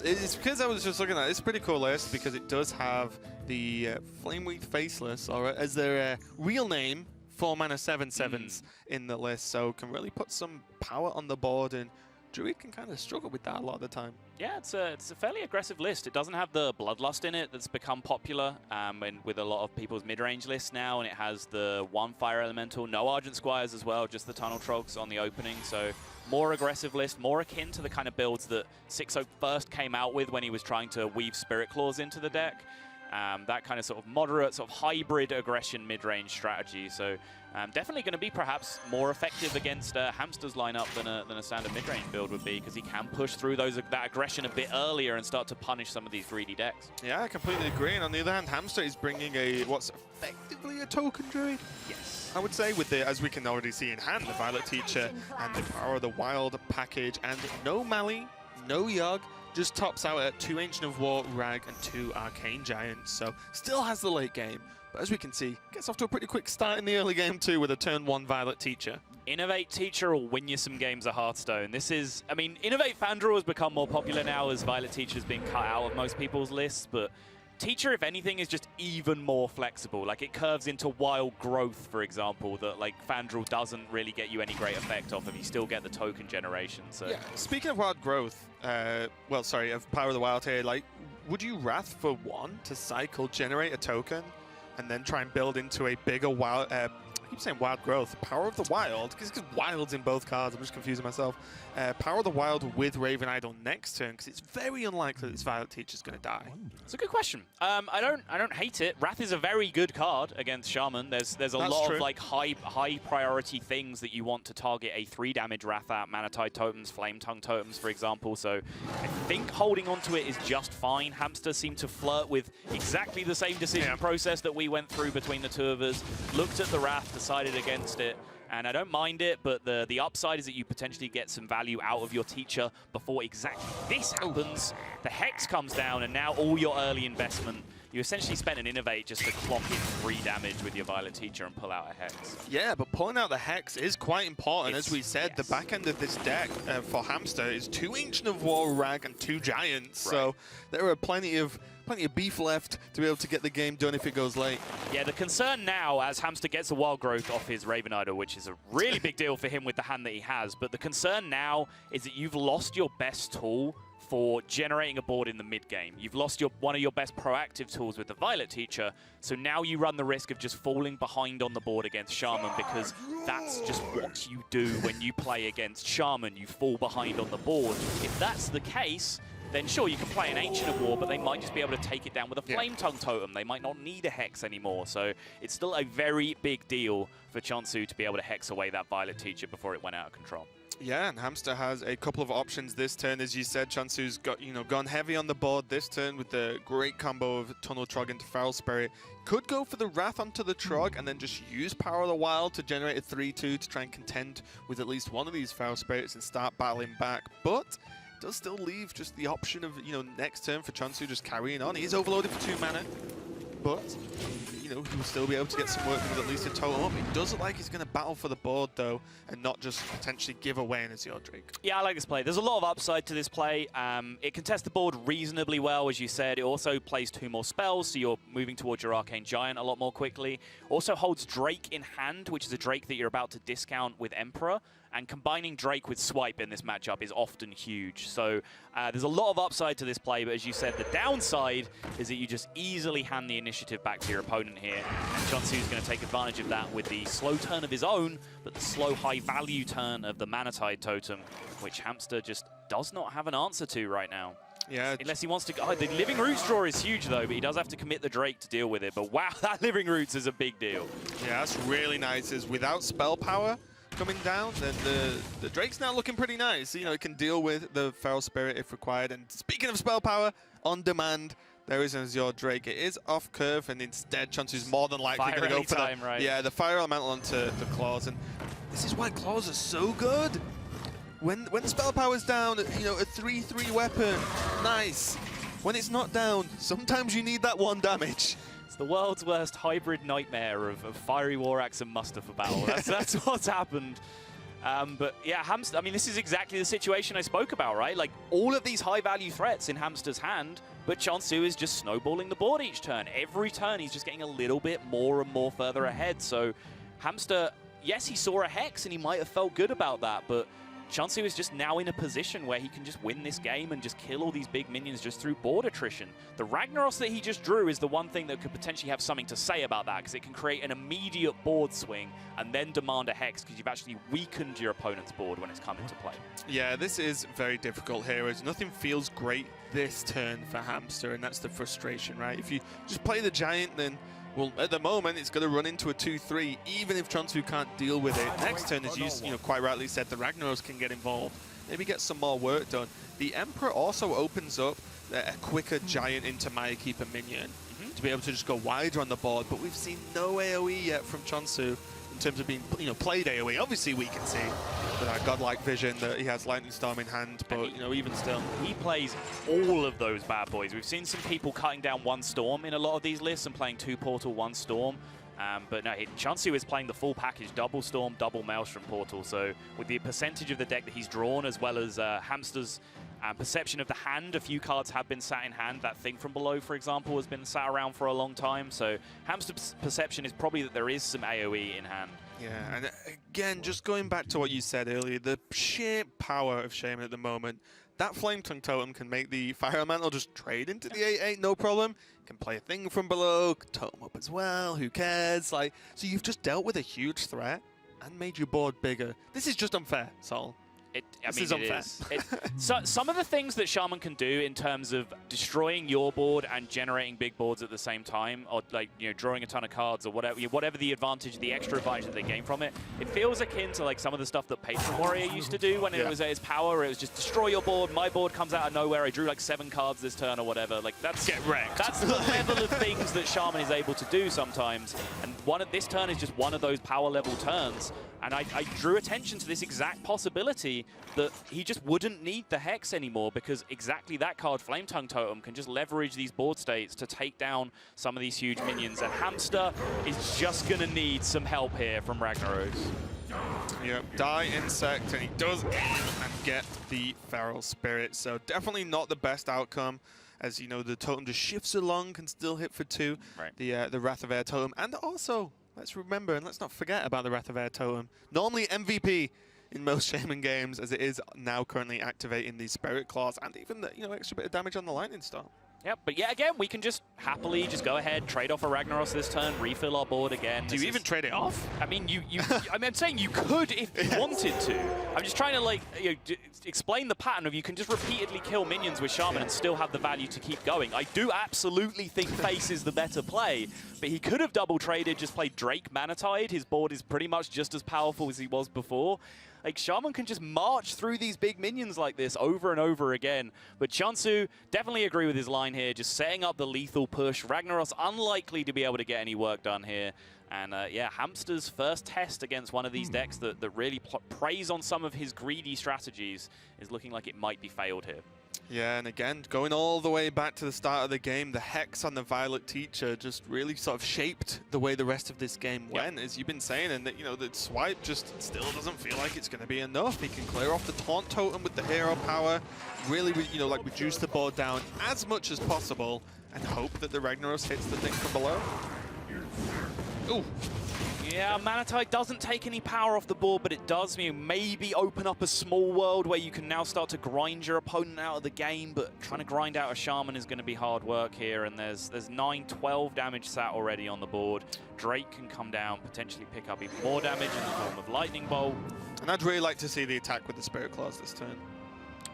It's because I was just looking at it. It's a pretty cool list because it does have the Flamewreath Faceless, or as their real name, 4-mana 7/7s in the list, so can really put some power on the board, and Druid can kind of struggle with that a lot of the time. Yeah, it's a fairly aggressive list. It doesn't have the Bloodlust in it that's become popular and with a lot of people's mid-range lists now, and it has the 1 Fire Elemental, no Argent Squires as well, just the Tunnel Trogs on the opening, so more aggressive list, more akin to the kind of builds that che0nsu first came out with when he was trying to weave Spirit Claws into the deck. That kind of sort of moderate, sort of hybrid aggression mid-range strategy. So definitely going to be perhaps more effective against Hamster's lineup than a standard mid-range build would be, because he can push through that aggression a bit earlier and start to punish some of these greedy decks. Yeah, I completely agree. And on the other hand, Hamster is bringing what's effectively a token Druid. Yes. I would say with as we can already see in hand, the Violet Teacher and the Power of the Wild package, and no Mali, no Yogg, just tops out at 2 Ancient of War, Rag, and 2 Arcane Giants. So still has the late game, but as we can see, gets off to a pretty quick start in the early game too with a turn 1 Violet Teacher. Innovate Teacher will win you some games at Hearthstone. This is, I mean, Innovate Fandral has become more popular now as Violet Teacher's been cut out of most people's lists, but Teacher, if anything, is just even more flexible. Like, it curves into Wild Growth, for example, that, like, Fandral doesn't really get you any great effect off of. You still get the token generation, so... Yeah, speaking of Wild Growth, of Power of the Wild here, like, would you Wrath for 1 to cycle, generate a token, and then try and build into a bigger Wild... I keep saying Wild Growth. Power of the Wild, because Wild's in both cards, I'm just confusing myself. Power of the Wild with Raven Idol next turn, because it's very unlikely this Violet Teacher's going to die. It's a good question. I don't hate it. Wrath is a very good card against Shaman. There's a lot of like high priority things that you want to target a 3 damage Wrath at. Manatide Totems, Flame Tongue Totems, for example. So I think holding onto it is just fine. Hamster seemed to flirt with exactly the same decision process that we went through between the two of us. Looked at the Wrath, decided against it. And I don't mind it, but the upside is that you potentially get some value out of your Teacher before exactly this happens. The Hex comes down, and now all your early investment, you essentially spent an Innovate just to clock in 3 damage with your Violet Teacher and pull out a Hex. Yeah, but pulling out the Hex is quite important. As we said, the back end of this deck for Hamster is 2 Ancient of War, Rag, and 2 Giants. Right. So there are plenty of beef left to be able to get the game done if it goes late. Yeah, the concern now, as Hamster gets a Wild Growth off his Raven Idol, which is a really big deal for him with the hand that he has, but the concern now is that you've lost your best tool for generating a board in the mid-game. You've lost one of your best proactive tools with the Violet Teacher, so now you run the risk of just falling behind on the board against Shaman, because that's just what you do when you play against Shaman. You fall behind on the board. If that's the case, then sure, you can play an Ancient of War, but they might just be able to take it down with a Flame Tongue Totem. They might not need a Hex anymore, so it's still a very big deal for che0nsu to be able to Hex away that Violet Teacher before it went out of control. Yeah, and Hamster has a couple of options this turn. As you said, che0nsu's got, gone heavy on the board this turn with the great combo of Tunnel Trog into Feral Spirit. Could go for the Wrath onto the Trog and then just use Power of the Wild to generate a 3-2 to try and contend with at least one of these Feral Spirits and start battling back. But does still leave just the option of, next turn for che0nsu just carrying on. He is overloaded for 2 mana, but he will still be able to get some work with at least a totem up. It does look like he's going to battle for the board, though, and not just potentially give away an Azure Drake. Yeah, I like this play. There's a lot of upside to this play. It can test the board reasonably well, as you said. It also plays 2 more spells, so you're moving towards your Arcane Giant a lot more quickly. Also holds Drake in hand, which is a Drake that you're about to discount with Emperor. And combining Drake with Swipe in this matchup is often huge. So there's a lot of upside to this play, but as you said, the downside is that you just easily hand the initiative back to your opponent here. And che0nsu's going to take advantage of that with the slow turn of his own, but the slow high-value turn of the Mana Tide Totem, which Hamster just does not have an answer to right now. Yeah. Unless he wants to... Oh, the Living Roots draw is huge, though, but he does have to commit the Drake to deal with it. But wow, that Living Roots is a big deal. Yeah, that's really nice. Is without spell power coming down, then the Drake's now looking pretty nice. It can deal with the Feral Spirit if required. And speaking of spell power, on demand, there is an Azure Drake. It is off curve, and instead che0nsu's more than likely going to go for the Fire Elemental onto the Claws. And this is why Claws are so good. When spell power's down, a 3/3 weapon, nice. When it's not down, sometimes you need that 1 damage. The world's worst hybrid nightmare of Fiery War Axe and Muster for battle. That's what's happened. But yeah, Hamster, I mean, this is exactly the situation I spoke about, right? Like, all of these high-value threats in Hamster's hand, but che0nsu is just snowballing the board each turn. Every turn, he's just getting a little bit more and more further ahead. So Hamster, yes, he saw a Hex, and he might have felt good about that, but che0nsu is just now in a position where he can just win this game and just kill all these big minions just through board attrition. The Ragnaros that he just drew is the one thing that could potentially have something to say about that, because it can create an immediate board swing and then demand a Hex, because you've actually weakened your opponent's board when it's come into play. Yeah, this is very difficult here, as nothing feels great this turn for Hamster, and that's the frustration, right? If you just play the Giant, then well, at the moment, it's going to run into a 2-3, even if che0nsu can't deal with it. Next turn, as you quite rightly said, the Ragnaros can get involved. Maybe get some more work done. The Emperor also opens up a quicker Giant into Maya Keeper minion to be able to just go wider on the board. But we've seen no AoE yet from che0nsu in terms of being played AoE. Obviously, we can see with our godlike vision that he has Lightning Storm in hand, but even still. He plays all of those bad boys. We've seen some people cutting down 1 Storm in a lot of these lists and playing 2 Portal, 1 Storm. But no, che0nsu is playing the full package, double Storm, double Maelstrom Portal. So with the percentage of the deck that he's drawn, as well as Hamster's perception of the hand, a few cards have been sat in hand. That Thing from Below, for example, has been sat around for a long time. So Hamster's perception is probably that there is some AoE in hand. Yeah, and again, just going back to what you said earlier, the sheer power of Shaman at the moment. That Flame Tongue Totem can make the Fire Elemental just trade into the 8/8, no problem. Can play a Thing from Below, totem up as well, who cares? So you've just dealt with a huge threat and made your board bigger. This is just unfair, Sol. This is unfair. So some of the things that Shaman can do in terms of destroying your board and generating big boards at the same time, or drawing a ton of cards or whatever the advantage, the extra advantage that they gain from it, it feels akin to some of the stuff that Patron Warrior used to do when it was at its power. It was just destroy your board. My board comes out of nowhere. I drew 7 cards this turn or whatever. That's get wrecked. That's the level of things that Shaman is able to do sometimes. And this turn is just one of those power level turns. And I drew attention to this exact possibility that he just wouldn't need the Hex anymore, because exactly that card, Flame Tongue Totem, can just leverage these board states to take down some of these huge minions. And Hamster is just going to need some help here from Ragnaros. Yep, die Insect, and he does and get the Feral Spirit. So definitely not the best outcome. As the totem just shifts along, can still hit for 2. Right. The Wrath of Air Totem, and also let's remember and let's not forget about the Wrath of Air Totem. Normally MVP in most Shaman games, as it is now currently activating the Spirit Claws and even the extra bit of damage on the Lightning Storm. Yep, but yeah, again, we can just happily just go ahead, trade off a Ragnaros this turn, refill our board again. Do you even trade it off? I mean, I'm saying you could if you wanted to. I'm just trying to like explain the pattern of you can just repeatedly kill minions with Shaman and still have the value to keep going. I do absolutely think Face is the better play, but he could have double traded, just played Drake Manatide. His board is pretty much just as powerful as he was before. Like, Shaman can just march through these big minions like this over and over again. But che0nsu, definitely agree with his line here, just setting up the lethal push. Ragnaros unlikely to be able to get any work done here. And yeah, Hamster's first test against one of these decks that really preys on some of his greedy strategies is looking like it might be failed here. Yeah, and again, going all the way back to the start of the game, the Hex on the Violet Teacher just really sort of shaped the way the rest of this game went, as you've been saying, and that, the swipe just still doesn't feel like it's going to be enough. He can clear off the Taunt Totem with the hero power, really, like reduce the board down as much as possible, and hope that the Ragnaros hits the thing from below. Ooh. Yeah, Manatide doesn't take any power off the board, but it does maybe open up a small world where you can now start to grind your opponent out of the game, but trying to grind out a Shaman is going to be hard work here, and there's 9-12 damage sat already on the board. Drake can come down, potentially pick up even more damage in the form of Lightning Bolt. And I'd really like to see the attack with the Spirit Claws this turn.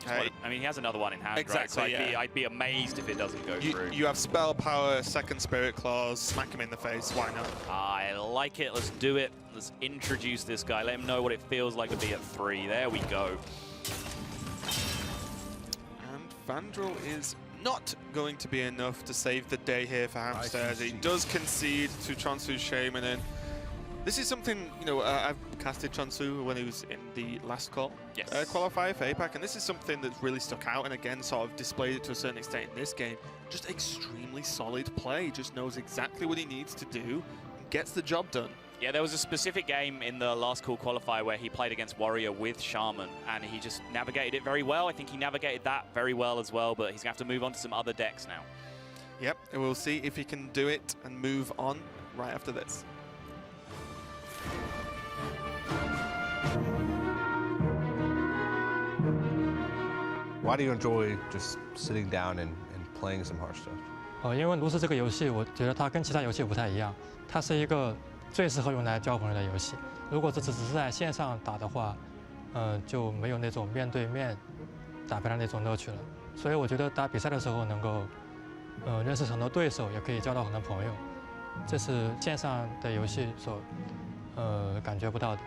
Okay. I mean, he has another one in hand, exactly, right? So I'd be amazed if it doesn't go through. You have Spell Power, second Spirit Claws, smack him in the face, why not? I like it, let's do it. Let's introduce this guy, let him know what it feels like to be at 3. There we go. And Vandal is not going to be enough to save the day here for Hamster, as he does concede to che0nsu's Shaman. And this is something, I've casted che0nsu when he was in the last qualifier for APAC, and this is something that's really stuck out and again sort of displayed it to a certain extent in this game. Just extremely solid play, just knows exactly what he needs to do and gets the job done. Yeah, there was a specific game in the last call qualifier where he played against Warrior with Shaman, and he just navigated it very well. I think he navigated that very well as well, but he's going to have to move on to some other decks now. Yep, and we'll see if he can do it and move on right after this. Why do you enjoy just sitting down and playing some Hearthstone? 因为炉石这个游戏，我觉得它跟其他游戏不太一样，它是一个最适合用来交朋友的游戏。如果只是在线上打的话，就没有那种面对面打牌的那种乐趣了。所以我觉得打比赛的时候能够，认识很多对手，也可以交到很多朋友，这是线上的游戏所，感觉不到的。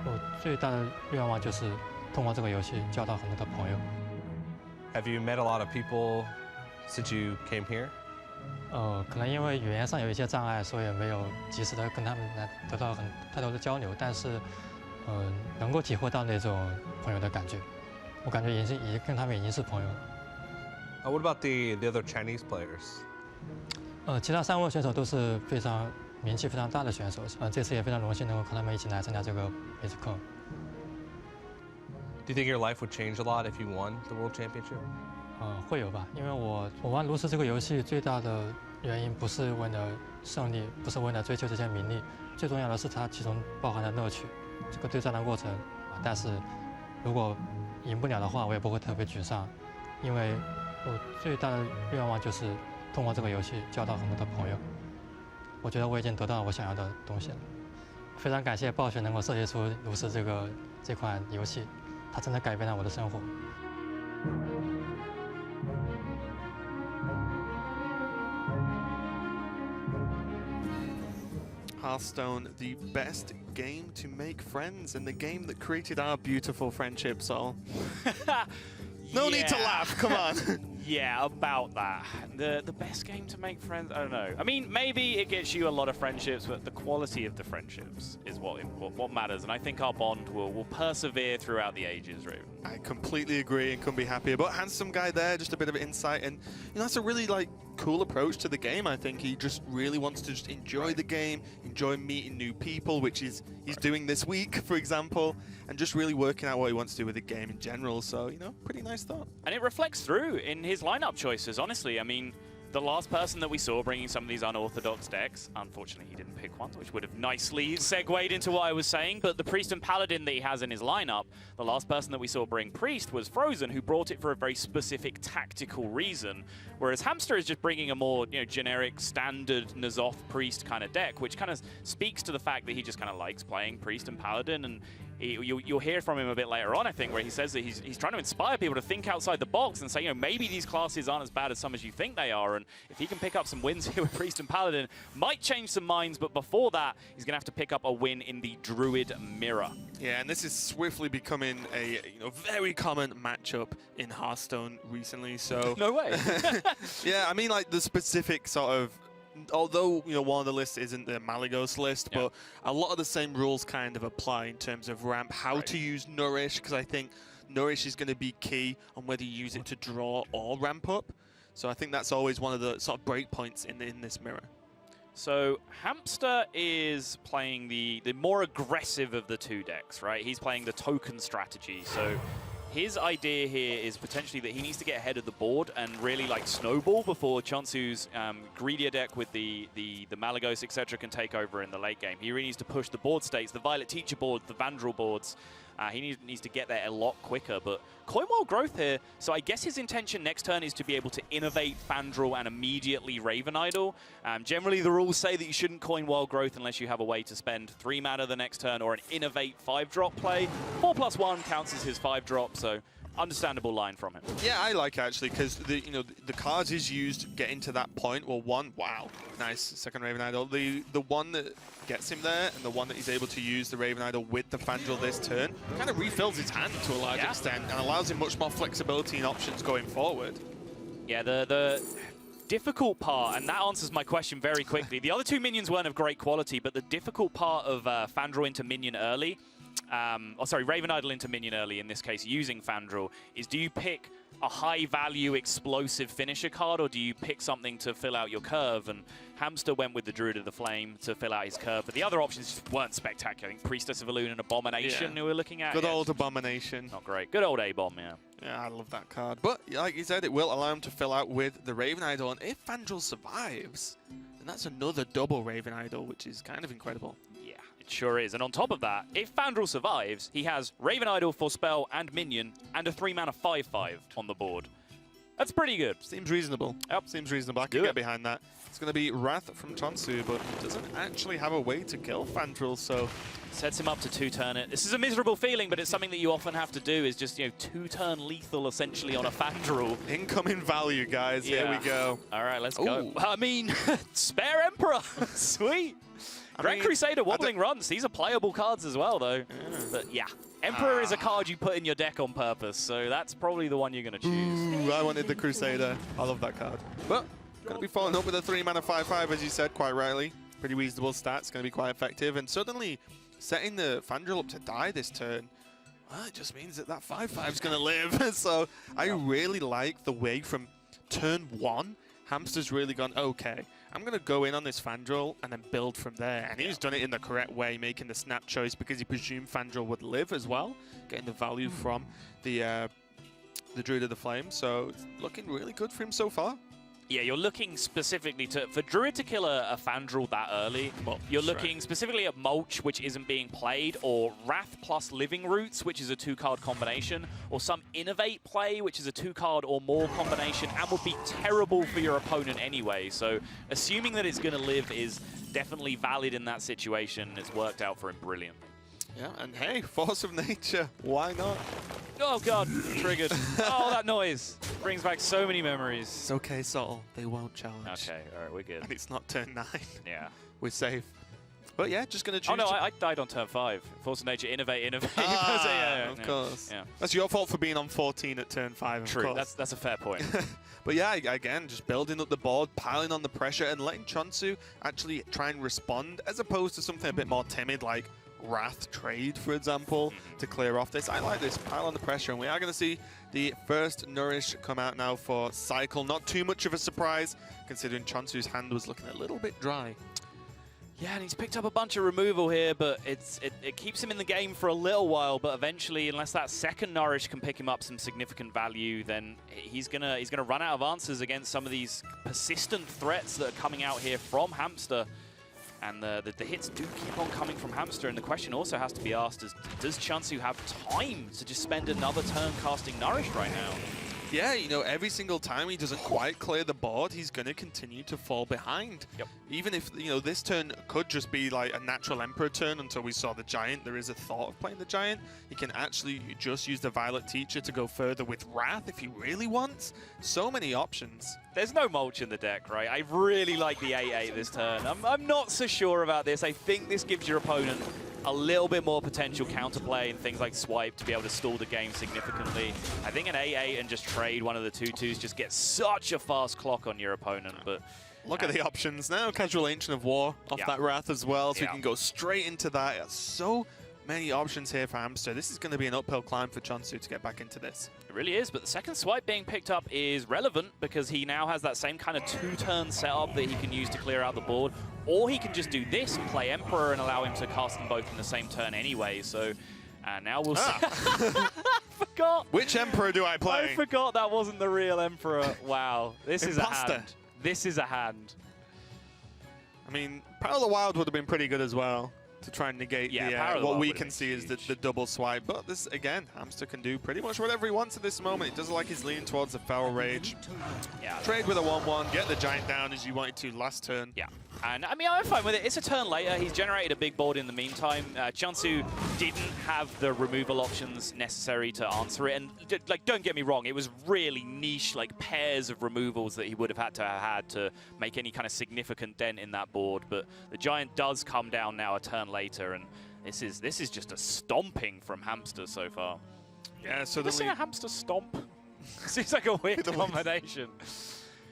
我最大的愿望就是通过这个游戏交到很多的朋友。Have you met a lot of people since you came here? 可能因为语言上有一些障碍，所以没有及时的跟他们来得到太多的交流，但是，能够体会到那种朋友的感觉。我感觉已经跟他们已经是朋友了。What about the other Chinese players? 其他3位选手都是非常名气非常大的选手，这次也非常荣幸能够和他们一起来参加这个杯子课。Do you think your life would change a lot if you won the World Championship? 会有吧，因为我玩炉石这个游戏最大的原因不是为了胜利，不是为了追求这些名利，最重要的是它其中包含的乐趣，这个对战的过程。但是如果赢不了的话，我也不会特别沮丧，因为我最大的愿望就是通过这个游戏交到很多的朋友。我觉得我已经得到我想要的东西了。非常感谢暴雪能够设计出炉石这款游戏，它真的改变了我的生活。Hearthstone, the best game to make friends and the game that created our beautiful friendship, Sol. No need to laugh, come on. Yeah, about that. The best game to make friends, I don't know. I mean, maybe it gets you a lot of friendships, but the quality of the friendships is what matters. And I think our bond will persevere throughout the ages, Raven. I completely agree and couldn't be happier. But handsome guy there, just a bit of insight. And that's a really cool approach to the game, I think. He just really wants to just enjoy the game, enjoy meeting new people, which he's doing this week, for example, and just really working out what he wants to do with the game in general. So, pretty nice thought. And it reflects through in his lineup choices, honestly. I mean, the last person that we saw bringing some of these unorthodox decks, unfortunately he didn't pick one, which would have nicely segued into what I was saying, but the Priest and Paladin that he has in his lineup, the last person that we saw bring Priest was Frozen, who brought it for a very specific tactical reason, whereas Hamster is just bringing a more generic, standard N'Zoth Priest kind of deck, which kind of speaks to the fact that he just kind of likes playing Priest and Paladin, and you'll hear from him a bit later on, I think, where he says that he's trying to inspire people to think outside the box and say, maybe these classes aren't as bad as some as you think they are, and if he can pick up some wins here with Priest and Paladin, might change some minds, but before that, he's going to have to pick up a win in the Druid Mirror. Yeah, and this is swiftly becoming a very common matchup in Hearthstone recently, so... No way! Yeah, I mean, like, the specific sort of... Although, one of the lists isn't the Malygos list, but a lot of the same rules kind of apply in terms of ramp, how to use Nourish, because I think Nourish is going to be key on whether you use it to draw or ramp up. So I think that's always one of the sort of breakpoints in this mirror. So Hamster is playing the more aggressive of the two decks, right? He's playing the token strategy. So his idea here is potentially that he needs to get ahead of the board and really like snowball before che0nsu's greedier deck with the Malygos, etc. can take over in the late game. He really needs to push the board states, the Violet Teacher board, the Vandral boards. He needs to get there a lot quicker, but Coin Wild Growth here, so I guess his intention next turn is to be able to innovate Fandral and immediately Raven Idol. Generally, the rules say that you shouldn't Coin Wild Growth unless you have a way to spend 3 mana the next turn or an innovate 5-drop play. 4+1 counts as his 5-drop, so understandable line from him. Yeah, I like it actually, because the cards he's used getting to that point. Well, one, wow, nice second Raven Idol. The one that gets him there and the one that he's able to use the Raven Idol with the Fandral this turn kind of refills his hand to a large extent and allows him much more flexibility and options going forward. Yeah, the difficult part, and that answers my question very quickly. The other 2 minions weren't of great quality, but the difficult part of Fandral into minion early, Raven Idol into minion early, in this case using Fandral, is do you pick a high-value explosive finisher card, or do you pick something to fill out your curve? And Hamster went with the Druid of the Flame to fill out his curve, but the other options just weren't spectacular. I think Priestess of Elune and Abomination who we're looking at. Good old Abomination. Not great. Good old A-Bomb, yeah. Yeah, I love that card. But like you said, it will allow him to fill out with the Raven Idol, and if Fandral survives, then that's another double Raven Idol, which is kind of incredible. Yeah, it sure is. And on top of that, if Fandral survives, he has Raven Idol for spell and minion, and a 3-mana 5/5 on the board. That's pretty good. Seems reasonable. Yep. Seems reasonable. I can get behind that. It's going to be Wrath from che0nsu, but he doesn't actually have a way to kill Fandral, so... Sets him up to 2-turn it. This is a miserable feeling, but it's something that you often have to do, is just, 2-turn lethal, essentially, on a Fandral. Incoming value, guys. Yeah. Here we go. All right, let's go. I mean, Spare Emperor. Sweet. Grand Crusader Wobbling Runs. These are playable cards as well, though. Yeah. But yeah, Emperor is a card you put in your deck on purpose, so that's probably the one you're going to choose. Ooh, I wanted the Crusader. I love that card. But going to be following up with a 3-mana 5/5, as you said, quite rightly. Pretty reasonable stats, going to be quite effective. And suddenly, setting the Fandral up to die this turn, well, it just means that 5/5 is going to live. So I really like the way from turn 1, Hamster's really gone, okay, I'm going to go in on this Fandral and then build from there. And he's done it in the correct way, making the snap choice because he presumed Fandral would live as well, getting the value from the Druid of the Flame. So it's looking really good for him so far. Yeah, you're looking specifically for Druid to kill a Fandral that early. You're looking specifically at Mulch, which isn't being played, or Wrath plus Living Roots, which is a 2-card combination, or some Innovate play, which is a 2-card or more combination, and would be terrible for your opponent anyway. So assuming that it's going to live is definitely valid in that situation. It's worked out for him brilliantly. Yeah, and hey, Force of Nature, why not? Oh god, triggered. Oh, that noise. Brings back so many memories. It's okay, Sol. They won't challenge. Okay, alright, we're good. And it's not turn 9. Yeah. We're safe. But yeah, just going to choose... Oh no, I died on turn 5. Force of Nature, Innovate. Of course. Yeah. That's your fault for being on 14 at turn 5, True, of course. that's a fair point. But yeah, again, just building up the board, piling on the pressure, and letting che0nsu actually try and respond, as opposed to something a bit more timid, like Wrath trade, for example, to clear off this. I like this, pile on the pressure, and we are going to see the first Nourish come out now for Cycle. Not too much of a surprise, considering che0nsu's hand was looking a little bit dry. Yeah, and he's picked up a bunch of removal here, but it keeps him in the game for a little while. But eventually, unless that second Nourish can pick him up some significant value, then he's gonna run out of answers against some of these persistent threats that are coming out here from Hamster. And the hits do keep on coming from Hamster, and the question also has to be asked is, does che0nsu have time to just spend another turn casting Nourish right now? Yeah, you know, every single time he doesn't quite clear the board, he's going to continue to fall behind. Yep. Even if, you know, this turn could just be like a natural Emperor turn until we saw the Giant. There is a thought of playing the Giant. He can actually just use the Violet Teacher to go further with Wrath if he really wants. So many options. There's no mulch in the deck, right? I really like the 8-8 this turn. I'm not so sure about this. I think this gives your opponent a little bit more potential counterplay and things like swipe to be able to stall the game significantly. I think an 8-8 and just trade one of the 2-2s just gets such a fast clock on your opponent. But look at the options now. Casual Ancient of War off that Wrath as well, so we Yeah. can go straight into that. So many options here for Hamster. This is going to be an uphill climb for che0nsu to get back into this. it really is, but the second swipe being picked up is relevant because he now has that same kind of 2-turn setup that he can use to clear out the board. Or he can just do this, play Emperor, and allow him to cast them both in the same turn anyway. So now we'll see. Forgot. Which Emperor do I play? I forgot that wasn't the real Emperor. Wow. This is a Imposter. hand. This is a hand. I mean, Power of the Wild would have been pretty good as well to try and negate Yeah, the, Power of the what Wild we would have can been see is huge. the double swipe. But this, again, Hamster can do pretty much whatever he wants at this moment. It doesn't like he's leaning towards the Feral Rage. Yeah. Trade with a 1-1, get the Giant down as you wanted to last turn. Yeah, and I mean, I'm fine with it. It's a turn later. He's generated a big board in the meantime. che0nsu didn't have the removal options necessary to answer it. And, like, don't get me wrong, it was really niche, like, pairs of removals that he would have had to make any kind of significant dent in that board. But the Giant does come down now a turn later, and this is just a stomping from Hamster so far. Yeah, so Ever seen a hamster stomp? Seems like a weird combination.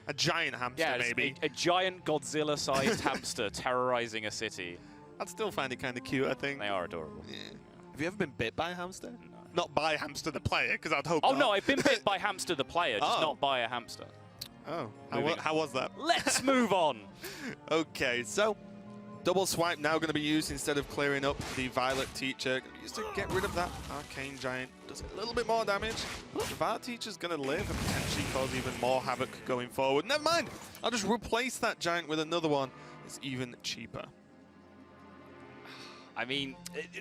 a giant hamster, Yeah, maybe. a giant Godzilla-sized hamster terrorizing a city. I'd still find it kind of cute, I think. They are adorable. Yeah. Have you ever been bit by a hamster? No. Not by Hamster the player, because I'd hope Oh not. no, I've been bit by Hamster the player, just Oh. not by a hamster. Oh, Moving how was that? Let's move on. Okay, so double swipe now going to be used instead of clearing up the Violet Teacher. Used to get rid of that Arcane Giant. Does a little bit more damage. The Violet Teacher's going to live and potentially cause even more havoc going forward. Never mind. I'll just replace that Giant with another one. It's even cheaper. I mean,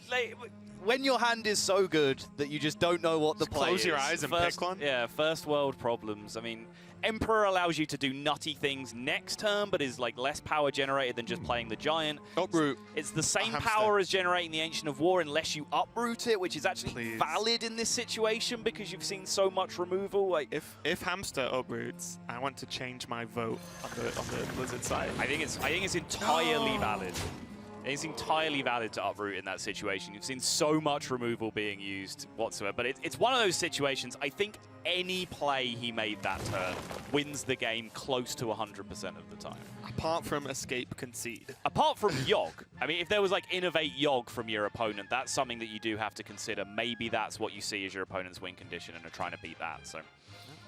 like, when your hand is so good that you just don't know what the Just play close is. your eyes and pick one. Yeah, first world problems. I mean, Emperor allows you to do nutty things next turn, but is like less power generated than just playing the Giant. Uproot. It's the same Hamster. power as generating the Ancient of War unless you uproot it, which is actually Please. valid in this situation because you've seen so much removal. Like, If Hamster uproots, I want to change my vote on the Blizzard side. I think it's entirely valid. It's entirely valid to uproot in that situation. You've seen so much removal being used whatsoever, but it's one of those situations. I think any play he made that turn wins the game close to 100% of the time. Apart from Escape Concede. Apart from Yogg. I mean, if there was like Innovate Yogg from your opponent, that's something that you do have to consider. Maybe that's what you see as your opponent's win condition and are trying to beat that. So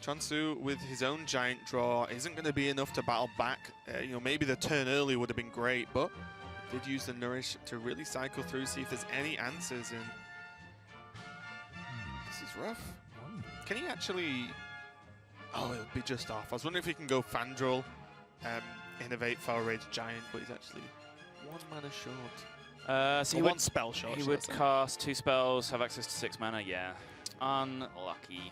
che0nsu with his own Giant draw isn't going to be enough to battle back. You know, maybe the turn early would have been great, but did use the Nourish to really cycle through, see if there's any answers in. This is rough. Can he actually... Oh, it'll be just off. I was wondering if he can go Fandral, Innovate, Feral Rage, Giant, but he's actually 1 mana short. so Or one spell short. He should I would say. cast 2 spells, have access to 6 mana, yeah. Unlucky.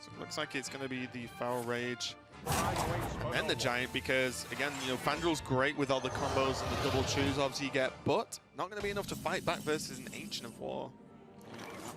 So it looks like it's going to be the Feral Rage and then the Giant because, again, you know, Fandral's great with all the combos and the double choose obviously you get, but not going to be enough to fight back versus an Ancient of War.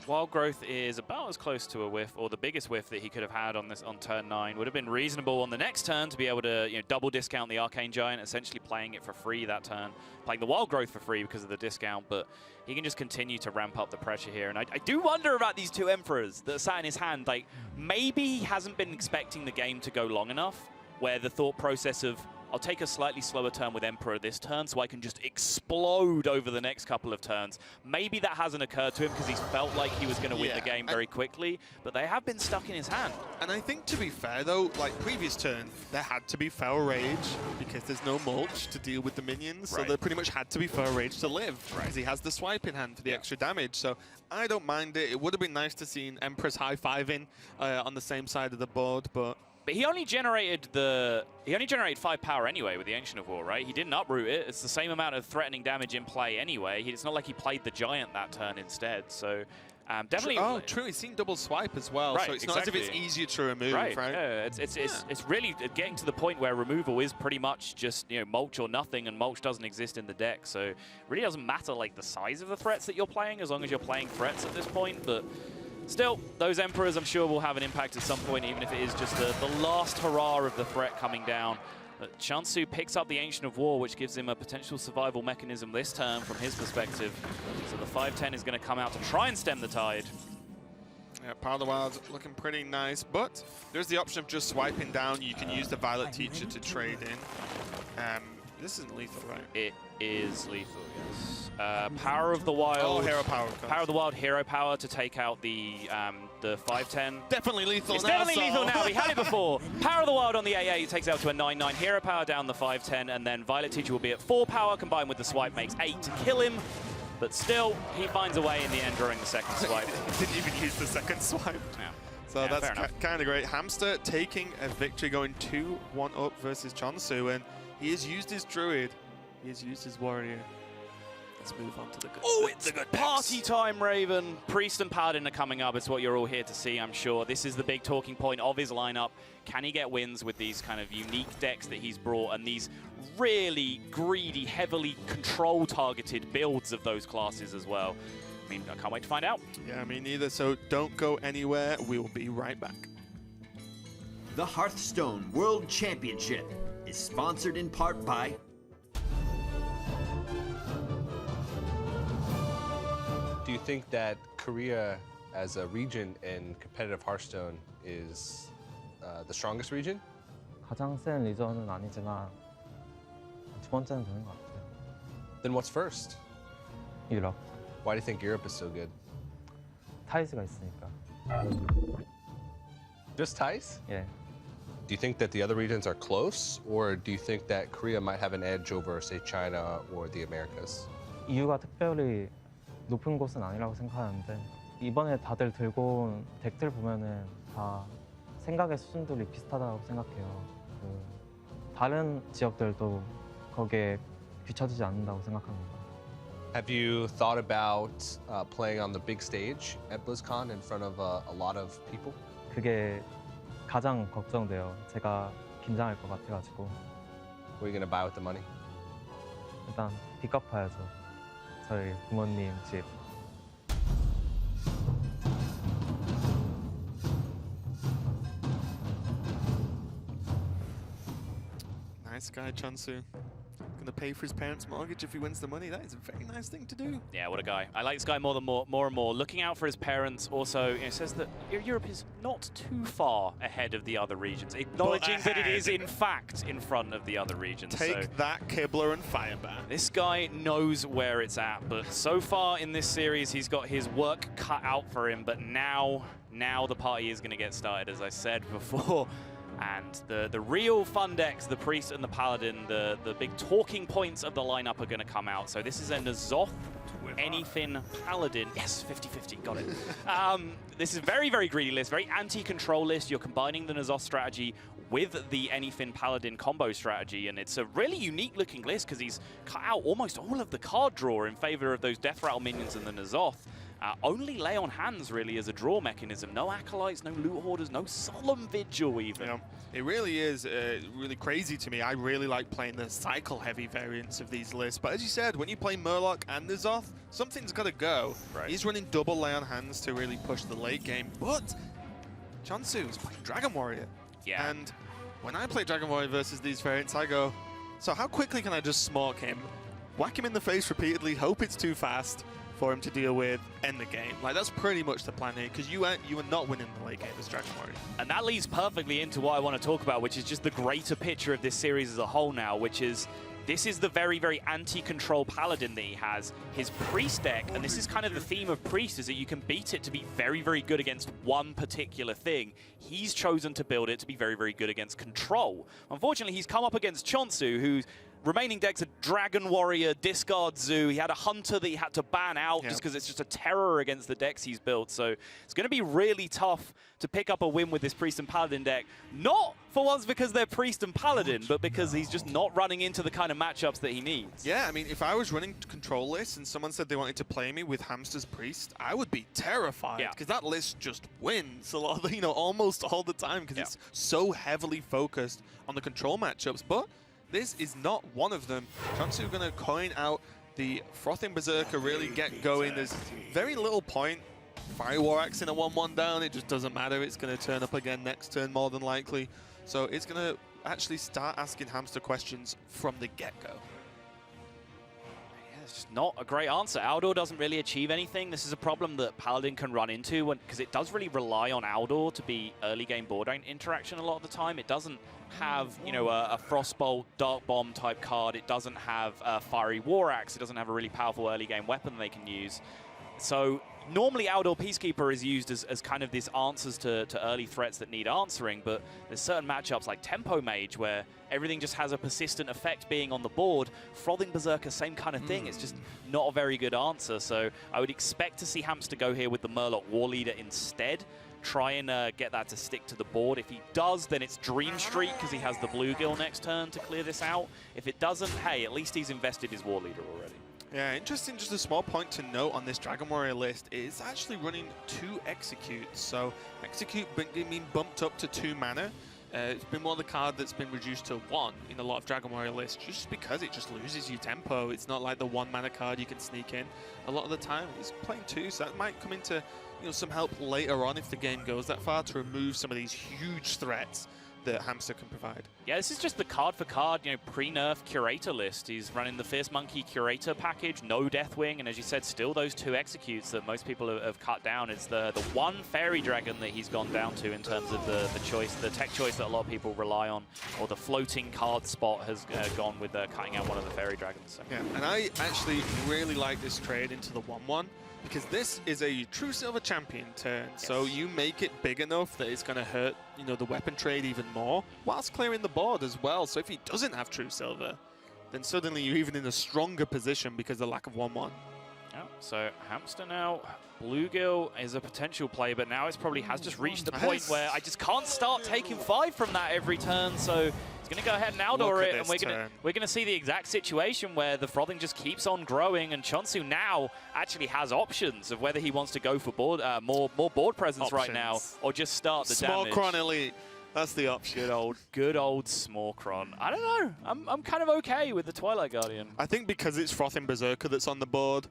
Wild Growth is about as close to a whiff, or the biggest whiff that he could have had on turn 9. Would have been reasonable on the next turn to be able to, you know, double discount the Arcane Giant, essentially playing it for free that turn, playing the Wild Growth for free because of the discount, but he can just continue to ramp up the pressure here. And I do wonder about these 2 Emperors that sat in his hand. Like, maybe he hasn't been expecting the game to go long enough, where the thought process of I'll take a slightly slower turn with Emperor this turn so I can just explode over the next couple of turns. Maybe that hasn't occurred to him because he's felt like he was going to win the game very quickly, but they have been stuck in his hand. And I think, to be fair, though, like previous turn, there had to be Foul Rage because there's no mulch to deal with the minions, so there pretty much had to be Foul Rage to live because he has the swipe in hand for the extra damage. So I don't mind it. It would have been nice to see Empress high-fiving on the same side of the board, but he only generated 5 power anyway with the Ancient of War, right? He didn't uproot it. It's the same amount of threatening damage in play anyway. It's not like he played the Giant that turn instead. So definitely. Oh, true. He's seen double swipe as well. Right, so it's not as if it's easier to remove, right? Yeah, it's really getting to the point where removal is pretty much just mulch or nothing, and mulch doesn't exist in the deck. So it really doesn't matter like the size of the threats that you're playing as long as you're playing threats at this point. But still, those Emperors, I'm sure, will have an impact at some point, even if it is just the last hurrah of the threat coming down. But che0nsu picks up the Ancient of War, which gives him a potential survival mechanism this turn from his perspective. So the 5/10 is going to come out to try and stem the tide. Yeah, Power of the Wild looking pretty nice, but there's the option of just swiping down. You can use the Violet Teacher to trade in. This isn't lethal, right? It is lethal, yes. Power of the Wild. Oh, Hero Power, of course. Power of the Wild, Hero Power to take out the 5/10. Definitely lethal It's now. definitely lethal now. We had it before. Power of the Wild on the 8/8 takes out to a 9/9. Hero Power down the 5/10, and then Violet Teacher will be at 4 power, combined with the swipe makes 8 to kill him. But still, he finds a way in the end during the second swipe. Didn't even use the second swipe. Yeah. So Yeah, that's fair enough. kind of great. Hamster taking a victory, going 2-1 up versus che0nsu, and he has used his Druid. He has used his Warrior. Let's move on to the good. Oh, it's party time, Raven. Priest and Paladin are coming up. It's what you're all here to see, I'm sure. This is the big talking point of his lineup. Can he get wins with these kind of unique decks that he's brought and these really greedy, heavily control-targeted builds of those classes as well? I mean, I can't wait to find out. Yeah, me neither. So don't go anywhere. We will be right back. The Hearthstone World Championship is sponsored in part by Do you think that Korea as a region in competitive Hearthstone is the strongest region? 가장 센 리전은 아니지만 두 번째는 되는 것 같아요. Then what's first? 유럽. Why do you think Europe is so good? 타이즈가 있으니까. Just ties? 예. Do you think that the other regions are close, or do you think that Korea might have an edge over, say, China or the Americas? 이유가 특별히 높은 곳은 아니라고 생각하는데 이번에 다들 들고 온 덱들 보면은 다 생각의 수준들이 비슷하다고 생각해요. 다른 지역들도 거기에 뒤처지지 않는다고 생각합니다. Have you thought about playing on the big stage at BlizzCon in front of a lot of people? 그게 가장 걱정돼요. 제가 긴장할 것 같아가지고 What are you going to buy with the money? 일단 빚 갚아야죠. 저희 부모님 집. Nice guy, che0nsu. Gonna pay for his parents' mortgage if he wins the money. That is a very nice thing to do. Yeah, what a guy. I like this guy more and more. Looking out for his parents. Also, says that Europe is not too far ahead of the other regions, acknowledging that it is in fact in front of the other regions. Take that, Kibler and Firebat. This guy knows where it's at, but so far in this series, he's got his work cut out for him. But now the party is going to get started, as I said before. And the real fun decks, the Priest and the Paladin, the big talking points of the lineup are going to come out. So this is a N'Zoth, Anyfin, Paladin. Yes, 50-50, got it. This is a very, very greedy list, very anti-control list. You're combining the N'Zoth strategy with the Anyfin Paladin combo strategy, and it's a really unique looking list because he's cut out almost all of the card draw in favor of those Death Rattle minions and the N'Zoth. Only lay on hands really as a draw mechanism. No Acolytes, no Loot Hoarders, no Solemn Vigil even. Yeah, it really is really crazy to me. I really like playing the cycle heavy variants of these lists. But as you said, when you play Murloc and N'Zoth, something's got to go. Right. He's running double lay on hands to really push the late game. But che0nsu is playing Dragon Warrior. Yeah. And when I play Dragon Warrior versus these variants, I go, so how quickly can I just smoke him, whack him in the face repeatedly, hope it's too fast, for him to deal with, end the game. Like, that's pretty much the plan here, because you are not winning the late game as Dragon Warrior. And that leads perfectly into what I want to talk about, which is just the greater picture of this series as a whole now, which is this is the very, very anti-control Paladin that he has. His Priest deck, and this is kind of the theme of Priest, is that you can beat it to be very, very good against one particular thing. He's chosen to build it to be very, very good against control. Unfortunately, he's come up against che0nsu, who's remaining decks are Dragon Warrior, Discard Zoo. He had a Hunter that he had to ban out just because it's just a terror against the decks he's built. So it's going to be really tough to pick up a win with this Priest and Paladin deck. Not for once because they're Priest and Paladin, but because he's just not running into the kind of matchups that he needs. Yeah, I mean, if I was running control lists and someone said they wanted to play me with Hamster's Priest, I would be terrified because that list just wins a lot, you know, almost all the time because it's so heavily focused on the control matchups. But this is not one of them. che0nsu going to coin out the Frothing Berserker, really get going. There's very little point. Fire War Axe in a 1-1 down, it just doesn't matter. It's going to turn up again next turn more than likely. So it's going to actually start asking Hamster questions from the get-go. It's just not a great answer. Aldor doesn't really achieve anything. This is a problem that Paladin can run into because it does really rely on Aldor to be early game board interaction a lot of the time. It doesn't have, you know, a Frostbolt, Dark Bomb type card. It doesn't have a Fiery War Axe. It doesn't have a really powerful early game weapon they can use. So normally Aldor Peacekeeper is used as kind of these answers to early threats that need answering, but there's certain matchups like Tempo Mage where everything just has a persistent effect being on the board. Frothing Berserker, same kind of thing. It's just not a very good answer. So I would expect to see Hamster go here with the Murloc War Leader instead. Try and get that to stick to the board. If he does, then it's Dream Streak because he has the Bluegill next turn to clear this out. If it doesn't, hey, at least he's invested his War Leader already. Yeah, interesting, just a small point to note on this Dragon Warrior list is actually running 2 Executes. So Execute being bumped up to 2 mana. It's been one of the card that's been reduced to 1 in a lot of Dragon Warrior lists just because it just loses you tempo. It's not like the 1 mana card you can sneak in. A lot of the time he's playing 2, so that might come into, you know, some help later on if the game goes that far to remove some of these huge threats that Hamster can provide. Yeah, this is just the card for card, you know, pre-nerf Curator list. He's running the Fierce Monkey Curator package, no Deathwing, and as you said, still those 2 Executes that most people have cut down. It's the 1 Fairy Dragon that he's gone down to in terms of the choice, the tech choice that a lot of people rely on, or the floating card spot has gone with cutting out one of the Fairy Dragons. So. Yeah, and I actually really like this trade into the 1-1. Because this is a True Silver Champion turn, so you make it big enough that it's going to hurt, you know, the weapon trade even more, whilst clearing the board as well. So if he doesn't have True Silver, then suddenly you're even in a stronger position because of the lack of 1-1. Yeah, so Hamster now, Bluegill is a potential play, but now it's probably has just reached the point where I just can't start taking 5 from that every turn, so he's going to go ahead and Aldor it, and we're going to see the exact situation where the Frothing just keeps on growing, and che0nsu now actually has options of whether he wants to go for board more board presence right now, or just start the damage. Small Cron Elite, that's the option. Good old Smallcron. I don't know. I'm kind of okay with the Twilight Guardian. I think because it's Frothing Berserker that's on the board,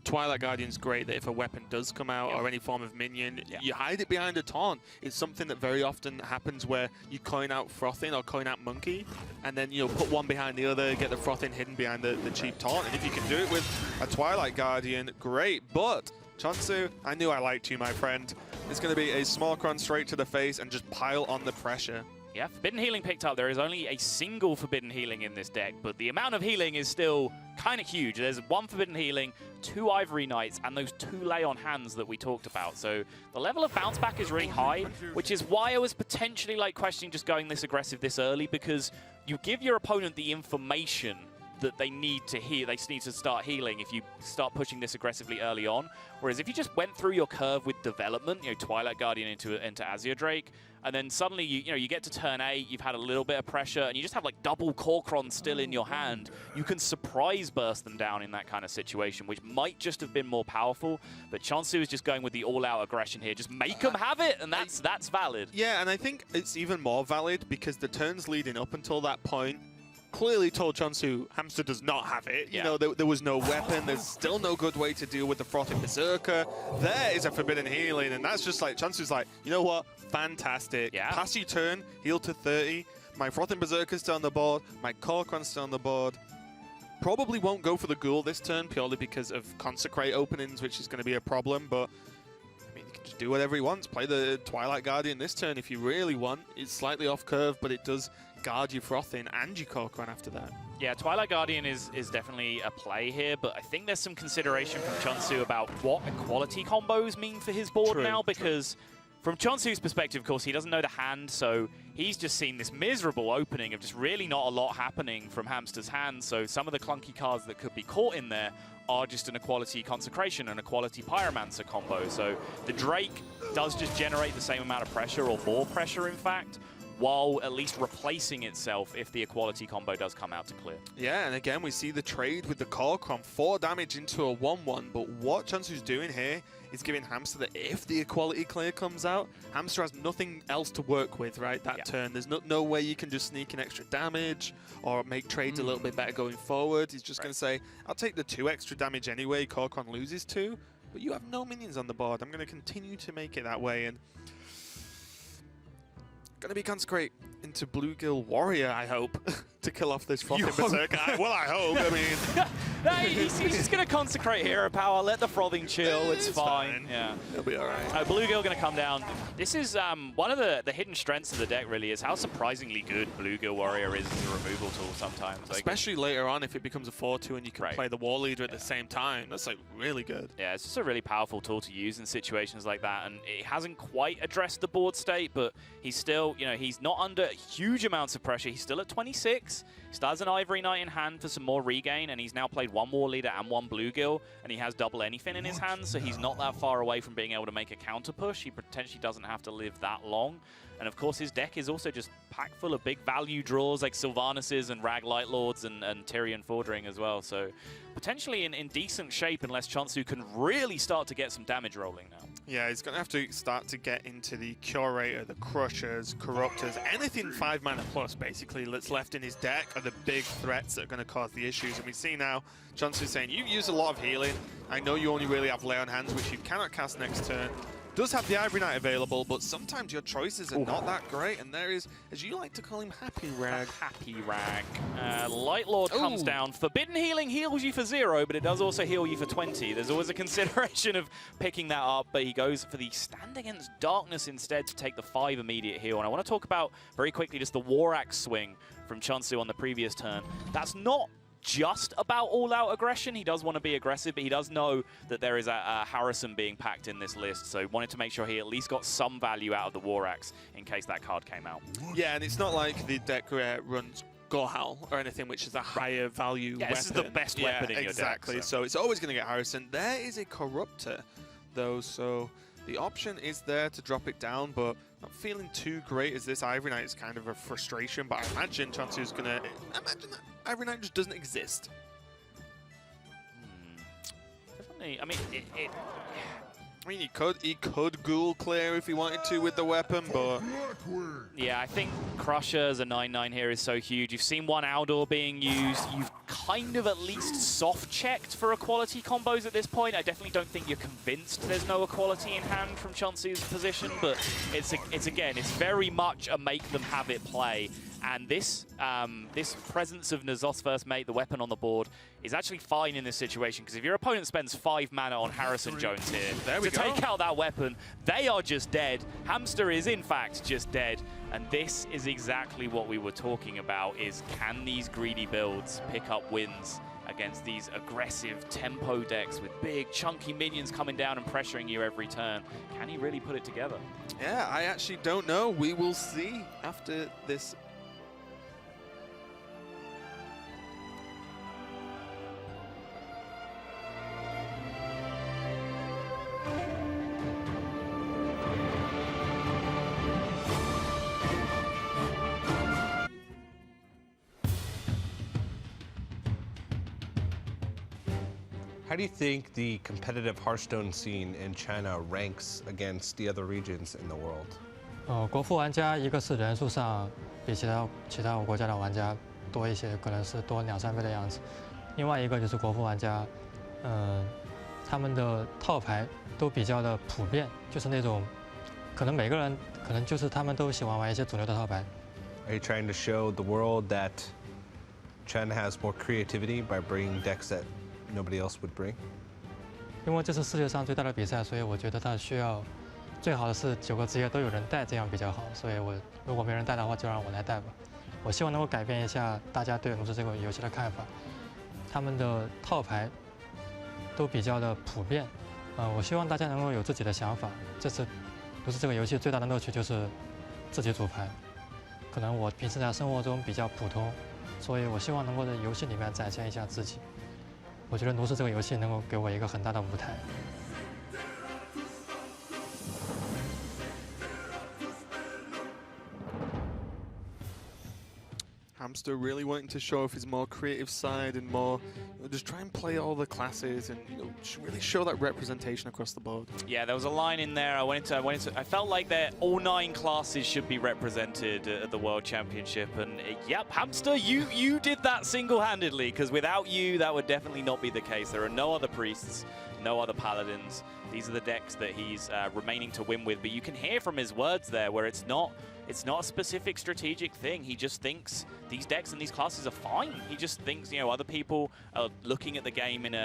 Twilight Guardian's great that if a weapon does come out or any form of minion, you hide it behind a taunt. It's something that very often happens where you coin out Frothing or coin out Monkey, and then you know put one behind the other, get the Frothing hidden behind the cheap taunt. And if you can do it with a Twilight Guardian, great. But che0nsu, I knew I liked you, my friend. It's going to be a Smallcron straight to the face and just pile on the pressure. Yeah, Forbidden Healing picked up. There is only a single Forbidden Healing in this deck, but the amount of healing is still kind of huge. There's 1 Forbidden Healing, 2 Ivory Knights, and those 2 Lay on Hands that we talked about. So the level of bounce back is really high, which is why I was potentially like questioning just going this aggressive this early, because you give your opponent the information that they need to heal. They need to start healing if you start pushing this aggressively early on. Whereas if you just went through your curve with development, you know, Twilight Guardian into Azure Drake, and then suddenly you get to turn 8, you've had a little bit of pressure, and you just have like double Kor'kron still in your hand, you can surprise burst them down in that kind of situation, which might just have been more powerful. But che0nsu is just going with the all-out aggression here. Just make them have it, and that's valid. Yeah, and I think it's even more valid because the turns leading up until that point clearly told che0nsu Hamster does not have it. You know, there was no weapon. There's still no good way to deal with the Frothing Berserker. There is a Forbidden Healing, and that's just like, che0nsu's like, you know what? Fantastic. Pass your turn, heal to 30. My Frothing Berserker's still on the board. My Kor'kron's still on the board. Probably won't go for the Ghoul this turn purely because of Consecrate openings, which is going to be a problem, but I mean, he can just do whatever he wants. Play the Twilight Guardian this turn if you really want. It's slightly off curve, but it does guard your Frothing and your Kor'kron after that. Yeah, Twilight Guardian is definitely a play here, but I think there's some consideration from che0nsu about what equality combos mean for his board now, because from che0nsu's perspective, of course, he doesn't know the hand, so he's just seen this miserable opening of just really not a lot happening from Hamster's hand, so some of the clunky cards that could be caught in there are just an equality Consecration and equality Pyromancer combo. So the Drake does just generate the same amount of pressure, or more pressure, in fact, while at least replacing itself if the equality combo does come out to clear. Yeah, and again, we see the trade with the Kor'kron, 4 damage into a 1-1, but what che0nsu's doing here is giving Hamster that if the equality clear comes out, Hamster has nothing else to work with, right, that turn. There's no way you can just sneak in extra damage or make trades a little bit better going forward. He's just going to say, I'll take the 2 extra damage anyway, Kor'kron loses 2, but you have no minions on the board. I'm going to continue to make it that way, and going to be Consecrate into Bluegill Warrior, I hope, to kill off this Frothing Berserker. Well, I hope. I mean, no, he's just going to Consecrate Hero Power, let the Frothing chill. It's fine. Yeah, it'll be all right. Bluegill going to come down. This is one of the hidden strengths of the deck, really, is how surprisingly good Bluegill Warrior is as a removal tool sometimes. Like, especially later on if it becomes a 4-2 and you can play the War Leader at the same time. That's like really good. Yeah, it's just a really powerful tool to use in situations like that, and it hasn't quite addressed the board state, but he's still, you know, he's not under huge amounts of pressure. He's still at 26. He still has an Ivory Knight in hand for some more regain, and he's now played 1 War Leader and 1 Bluegill, and he has double anything in his hand, so he's not that far away from being able to make a counter push. He potentially doesn't have to live that long. And of course, his deck is also just packed full of big value draws like Sylvanas' and Rag Light Lords and Tyrion Fordring as well. So potentially in decent shape unless che0nsu can really start to get some damage rolling now. Yeah, he's going to have to start to get into the Curator, the Crushers, Corruptors, anything 5 mana plus, basically, that's left in his deck are the big threats that are going to cause the issues. And we see now che0nsu saying, you've used a lot of healing. I know you only really have Lay on Hands, which you cannot cast next turn. Does have the Ivory Knight available, but sometimes your choices are not that great, and there is, as you like to call him, Happy Rag. Happy Rag. Light Lord comes down. Forbidden Healing heals you for 0, but it does also heal you for 20. There's always a consideration of picking that up, but he goes for the Stand Against Darkness instead to take the 5 immediate heal. And I want to talk about, very quickly, just the War Axe swing from che0nsu on the previous turn. That's not just about all-out aggression. He does want to be aggressive, but he does know that there is a Harrison being packed in this list, so wanted to make sure he at least got some value out of the War Axe in case that card came out. Yeah, and it's not like the deck runs Gorehowl or anything, which is a higher value weapon. This is the best weapon in your deck. Exactly, so it's always going to get Harrison. There is a Corruptor, though, so the option is there to drop it down, but not feeling too great as this Ivory Knight is kind of a frustration, but I imagine che0nsu's going to... Imagine that Ivory Knight just doesn't exist. Definitely, I mean, I mean, he could Ghoul clear if he wanted to with the weapon, but... Yeah, I think Crusher as a 9/9 here is so huge. You've seen 1 Aldor being used. You've kind of at least soft-checked for equality combos at this point. I definitely don't think you're convinced there's no equality in hand from che0nsu's position, but it's again, it's very much a make-them-have-it play. And this presence of N'Zoth's First Mate, the weapon on the board, is actually fine in this situation, because if your opponent spends 5 mana on Harrison Jones here to take out that weapon, they are just dead. Hamster is, in fact, just dead. And this is exactly what we were talking about, is can these greedy builds pick up wins against these aggressive tempo decks with big, chunky minions coming down and pressuring you every turn? Can he really put it together? Yeah, I actually don't know. We will see after this. How do you think the competitive Hearthstone scene in China ranks against the other regions in the world? 国服玩家一个是人数上比其他国家的玩家多一些，可能是多2-3倍的样子。另外一个就是国服玩家，他们的套牌都比较的普遍，就是那种可能每个人可能就是他们都喜欢玩一些主流的套牌。 Are you trying to show the world that Chen has more creativity by bringing decks that nobody else would bring? 因为这是世界上最大的比赛，所以我觉得他需要最好的是9个职业都有人带，这样比较好。所以我如果没人带的话，就让我来带吧。我希望能够改变一下大家对炉石这个游戏的看法。他们的套牌都比较的普遍，我希望大家能够有自己的想法。这次炉石这个游戏最大的乐趣就是自己组牌。可能我平时在生活中比较普通，所以我希望能够在游戏里面展现一下自己。我觉得炉石这个游戏能够给我一个很大的舞台。Hamster really wanting to show off his more creative side and more, just try and play all the classes and really show that representation across the board. Yeah, there was a line in there. I felt like that all 9 classes should be represented at the World Championship, and yep, Hamster, you did that single-handedly, because without you, that would definitely not be the case. There are no other priests, no other paladins. These are the decks that he's remaining to win with, but you can hear from his words there where it's not a specific strategic thing. He just thinks these decks and these classes are fine. He just thinks, other people are looking at the game in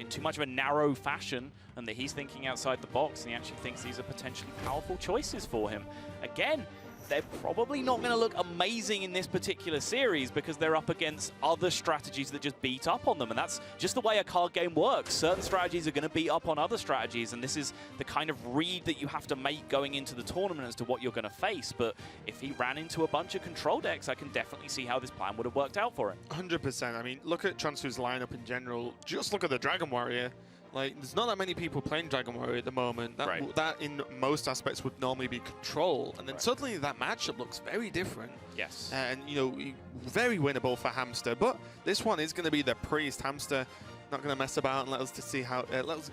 too much of a narrow fashion, and that he's thinking outside the box, and he actually thinks these are potentially powerful choices for him. Again, they're probably not going to look amazing in this particular series because they're up against other strategies that just beat up on them, and that's just the way a card game works. Certain strategies are going to beat up on other strategies, and this is the kind of read that you have to make going into the tournament as to what you're going to face. But if he ran into a bunch of control decks, I can definitely see how this plan would have worked out for him. 100%. I mean, look at che0nsu's lineup in general. Just look at the Dragon Warrior. Like, there's not that many people playing Dragon Warrior at the moment. That in most aspects would normally be control. And then suddenly that matchup looks very different. Yes. And, very winnable for Hamster. But this one is going to be the Priest. Hamster not going to mess about and let us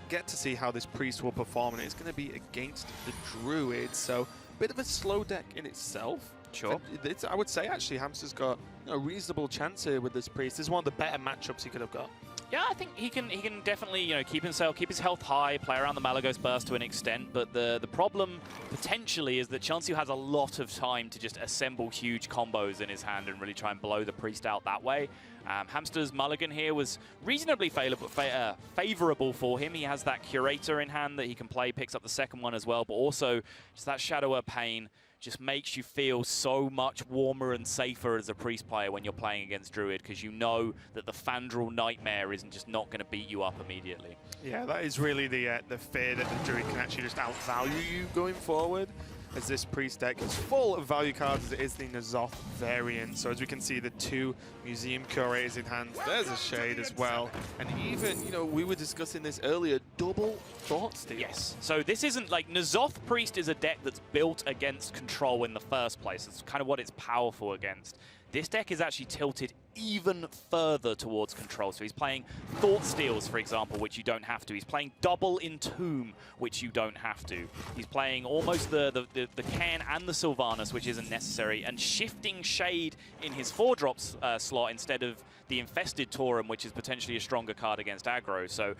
get to see how this Priest will perform. And it's going to be against the Druid. So, a bit of a slow deck in itself. Sure. I would say, actually, Hamster's got a reasonable chance here with this Priest. This is one of the better matchups he could have got. Yeah, I think he can definitely keep his health high, play around the Malagos burst to an extent, but the problem potentially is that che0nsu has a lot of time to just assemble huge combos in his hand and really try and blow the Priest out that way. Hamster's mulligan here was reasonably favorable for him. He has that Curator in hand that he can play, picks up the second one as well, but also just that Shadow Pain just makes you feel so much warmer and safer as a Priest player when you're playing against Druid, because you know that the Fandral Nightmare isn't just not going to beat you up immediately. Yeah, that is really the fear that the Druid can actually just outvalue you going forward, as this Priest deck is full of value cards as it is the N'Zoth variant. So as we can see, the 2 Museum Curators in hand, there's a Shade as well. And even, we were discussing this earlier, double Thought Steal. Yes, so this isn't like, N'Zoth Priest is a deck that's built against control in the first place. It's kind of what it's powerful against. This deck is actually tilted even further towards control. So he's playing Thought Steals, for example, which you don't have to. He's playing Double Entomb, which you don't have to. He's playing almost the Cairn and the Sylvanas, which isn't necessary, and Shifting Shade in his 4-drops slot instead of the Infested Taurum, which is potentially a stronger card against aggro. So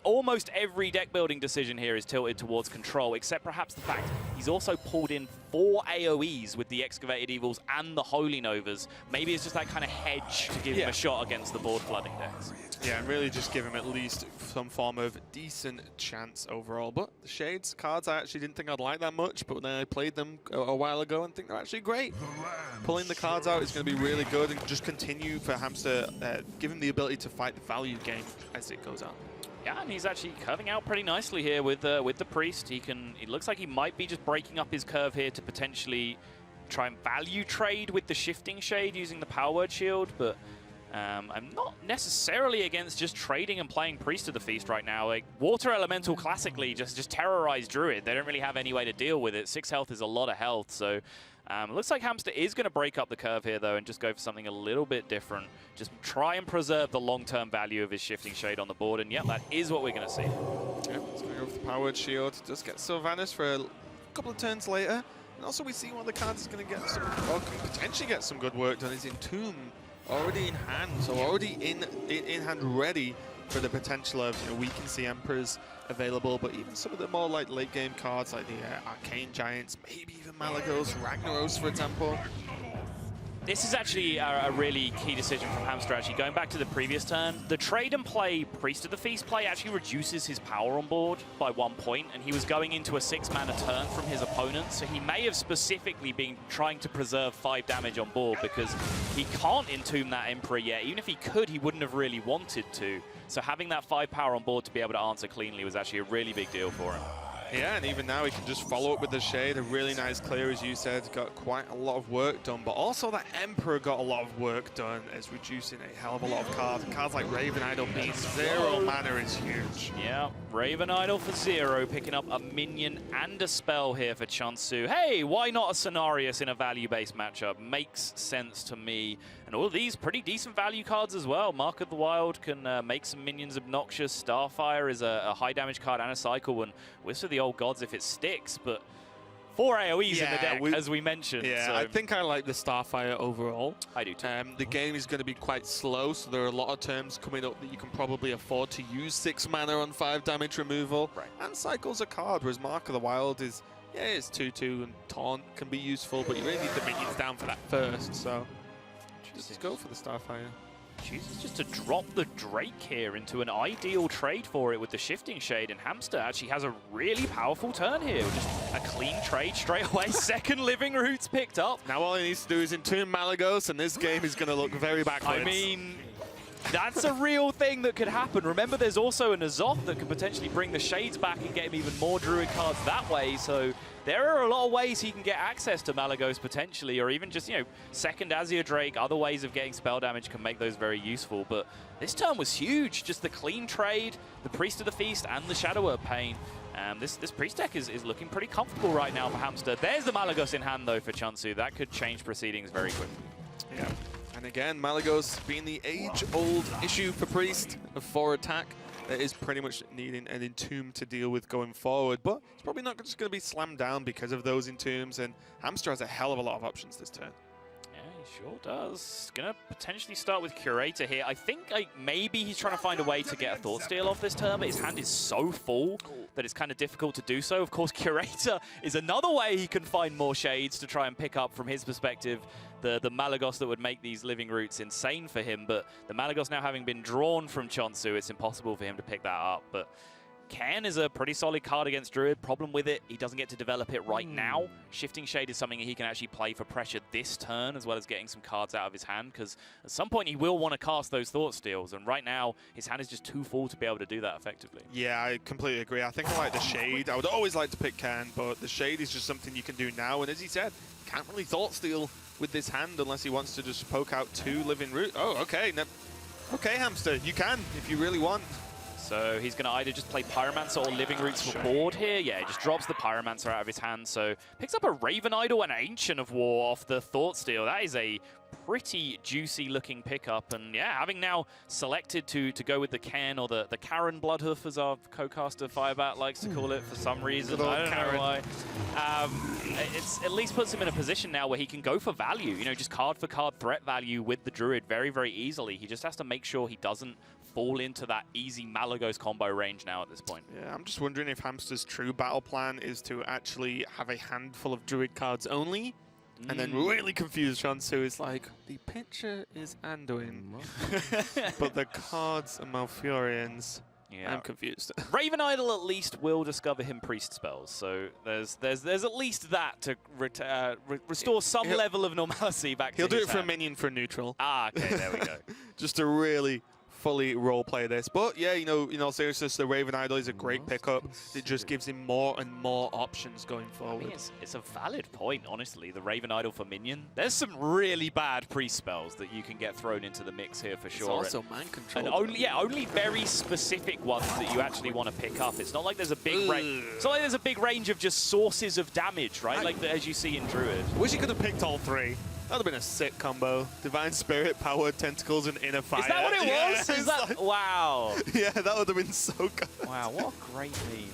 almost every deck building decision here is tilted towards control, except perhaps the fact he's also pulled in 4 AoEs with the Excavated Evils and the Holy Novas. Maybe it's just that kind of hedge to give him a shot against the board flooding decks. Yeah, and really just give him at least some form of decent chance overall. But the Shades cards, I actually didn't think I'd like that much, but then I played them a while ago and think they're actually great. Pulling the cards out is going to be really good and just continue for Hamster, give him the ability to fight the value game as it goes on. Yeah, and he's actually curving out pretty nicely here with the Priest. It looks like he might be just breaking up his curve here to potentially try and value trade with the Shifting Shade using the Power Word Shield, but I'm not necessarily against just trading and playing Priest of the Feast right now. Like, Water Elemental classically just terrorize Druid. They don't really have any way to deal with it. 6 health is a lot of health, so it looks like Hamster is going to break up the curve here, though, and just go for something a little bit different. Just try and preserve the long-term value of his Shifting Shade on the board, and yeah, that is what we're going to see. Yep, he's going to go for the Power Word Shield. Does get Sylvanas for a couple of turns later. And also we see one of the cards is going to get some, or can potentially get some good work done, is Entomb. Already in hand, so already in hand ready for the potential of, we can see Emperors available, but even some of the more like late game cards like the Arcane Giants, maybe even Malagos, Ragnaros, for example. This is actually a really key decision from Hamster, actually. Going back to the previous turn, the trade and play Priest of the Feast play actually reduces his power on board by 1 point, and he was going into a 6-mana turn from his opponent, so he may have specifically been trying to preserve 5 damage on board because he can't entomb that Emperor yet. Even if he could, he wouldn't have really wanted to. So having that 5 power on board to be able to answer cleanly was actually a really big deal for him. Yeah, and even now he can just follow up with the Shade. A really nice clear, as you said, got quite a lot of work done. But also that Emperor got a lot of work done as reducing a hell of a lot of cards. And cards like Raven Idol being 0 mana is huge. Yeah, Raven Idol for 0, picking up a minion and a spell here for che0nsu. Hey, why not a Cenarius in a value-based matchup? Makes sense to me. And all of these pretty decent value cards as well. Mark of the Wild can make some minions obnoxious. Starfire is a high damage card and a cycle, and Wisp of the Old Gods if it sticks, but 4 AoEs in the deck, as we mentioned. Yeah, so. I think I like the Starfire overall. I do too. The game is going to be quite slow, so there are a lot of terms coming up that you can probably afford to use 6 mana on 5 damage removal. Right. And cycles a card, whereas Mark of the Wild is, yeah, it's 2/2 and Taunt can be useful, but you really need the minions down for that first, so just go for the Starfire. Chooses just to drop the Drake here into an ideal trade for it with the Shifting Shade, and Hamster actually has a really powerful turn here. Just a clean trade straight away. Second Living Roots picked up. Now all he needs to do is entomb Malagos, and this game is going to look very backwards. I mean, that's a real thing that could happen. Remember, there's also an Azoth that could potentially bring the Shades back and get him even more Druid cards that way, so there are a lot of ways he can get access to Malagos potentially, or even just, you know, second Azir Drake. Other ways of getting spell damage can make those very useful. But this turn was huge. Just the clean trade, the Priest of the Feast, and the Shadow Herb Pain. This Priest deck is looking pretty comfortable right now for Hamster. There's the Malagos in hand, though, for che0nsu. That could change proceedings very quickly. Yeah. And again, Malagos being the age-old issue for Priest of 4 attack. That is pretty much needing an Entomb to deal with going forward, but it's probably not just going to be slammed down because of those Entombs, and Hamster has a hell of a lot of options this turn. Yeah, he sure does. Gonna potentially start with Curator here. I think maybe he's trying to find a way to get a Thought Steal off this turn, but his hand is so full that it's kind of difficult to do so. Of course, Curator is another way he can find more Shades to try and pick up, from his perspective, the Malagos that would make these Living Roots insane for him. But the Malagos now having been drawn from che0nsu, it's impossible for him to pick that up. But Ken is a pretty solid card against Druid. Problem with it, he doesn't get to develop it right now. Shifting Shade is something he can actually play for pressure this turn, as well as getting some cards out of his hand, because at some point he will want to cast those Thought Steals, and right now his hand is just too full to be able to do that effectively. Yeah, I completely agree. I think I like the Shade. I would always like to pick Ken, but the Shade is just something you can do now, and as he said, can't really Thought Steal with this hand unless he wants to just poke out 2 Living Root. Oh, okay. Okay, Hamster, you can if you really want. So he's going to either just play Pyromancer or Living Roots for board here. Yeah, he just drops the Pyromancer out of his hand. So picks up a Raven Idol and Ancient of War off the Thought Steal. That is a pretty juicy looking pickup. And yeah, having now selected to go with the Ken, or the Karen Bloodhoof, as our co-caster Firebat likes to call it for some reason. I don't know why. It's at least puts him in a position now where he can go for value. You know, just card for card threat value with the Druid very, very easily. He just has to make sure he doesn't fall into that easy Malagos combo range now at this point. Yeah, I'm just wondering if Hamster's true battle plan is to actually have a handful of Druid cards only, and then really confuse che0nsu. It's like, the picture is Anduin, but the cards are Malfurions. Yeah. I'm confused. Raven Idol at least will discover him priest spells, so there's at least that to restore some level of normalcy back to his hand. He'll do it for a minion for a neutral. Ah, okay, there we go. Just to really fully role play this. But yeah, you know, in all seriousness, the Raven Idol is a great pickup. It just gives him more and more options going forward. I mean, it's a valid point, honestly, the Raven Idol for minion. There's some really bad priest spells that you can get thrown into the mix here for sure. It's also mind control. And only very specific ones that you actually want to pick up. It's not like there's a big range. It's not like there's a big range of just sources of damage, right? Like as you see in Druid. Wish he could have picked all 3. That would have been a sick combo. Divine Spirit, Power, Tentacles, and Inner Fire. Is that what it was? Is that, like, wow. Yeah, that would have been so good. Wow, what a great team.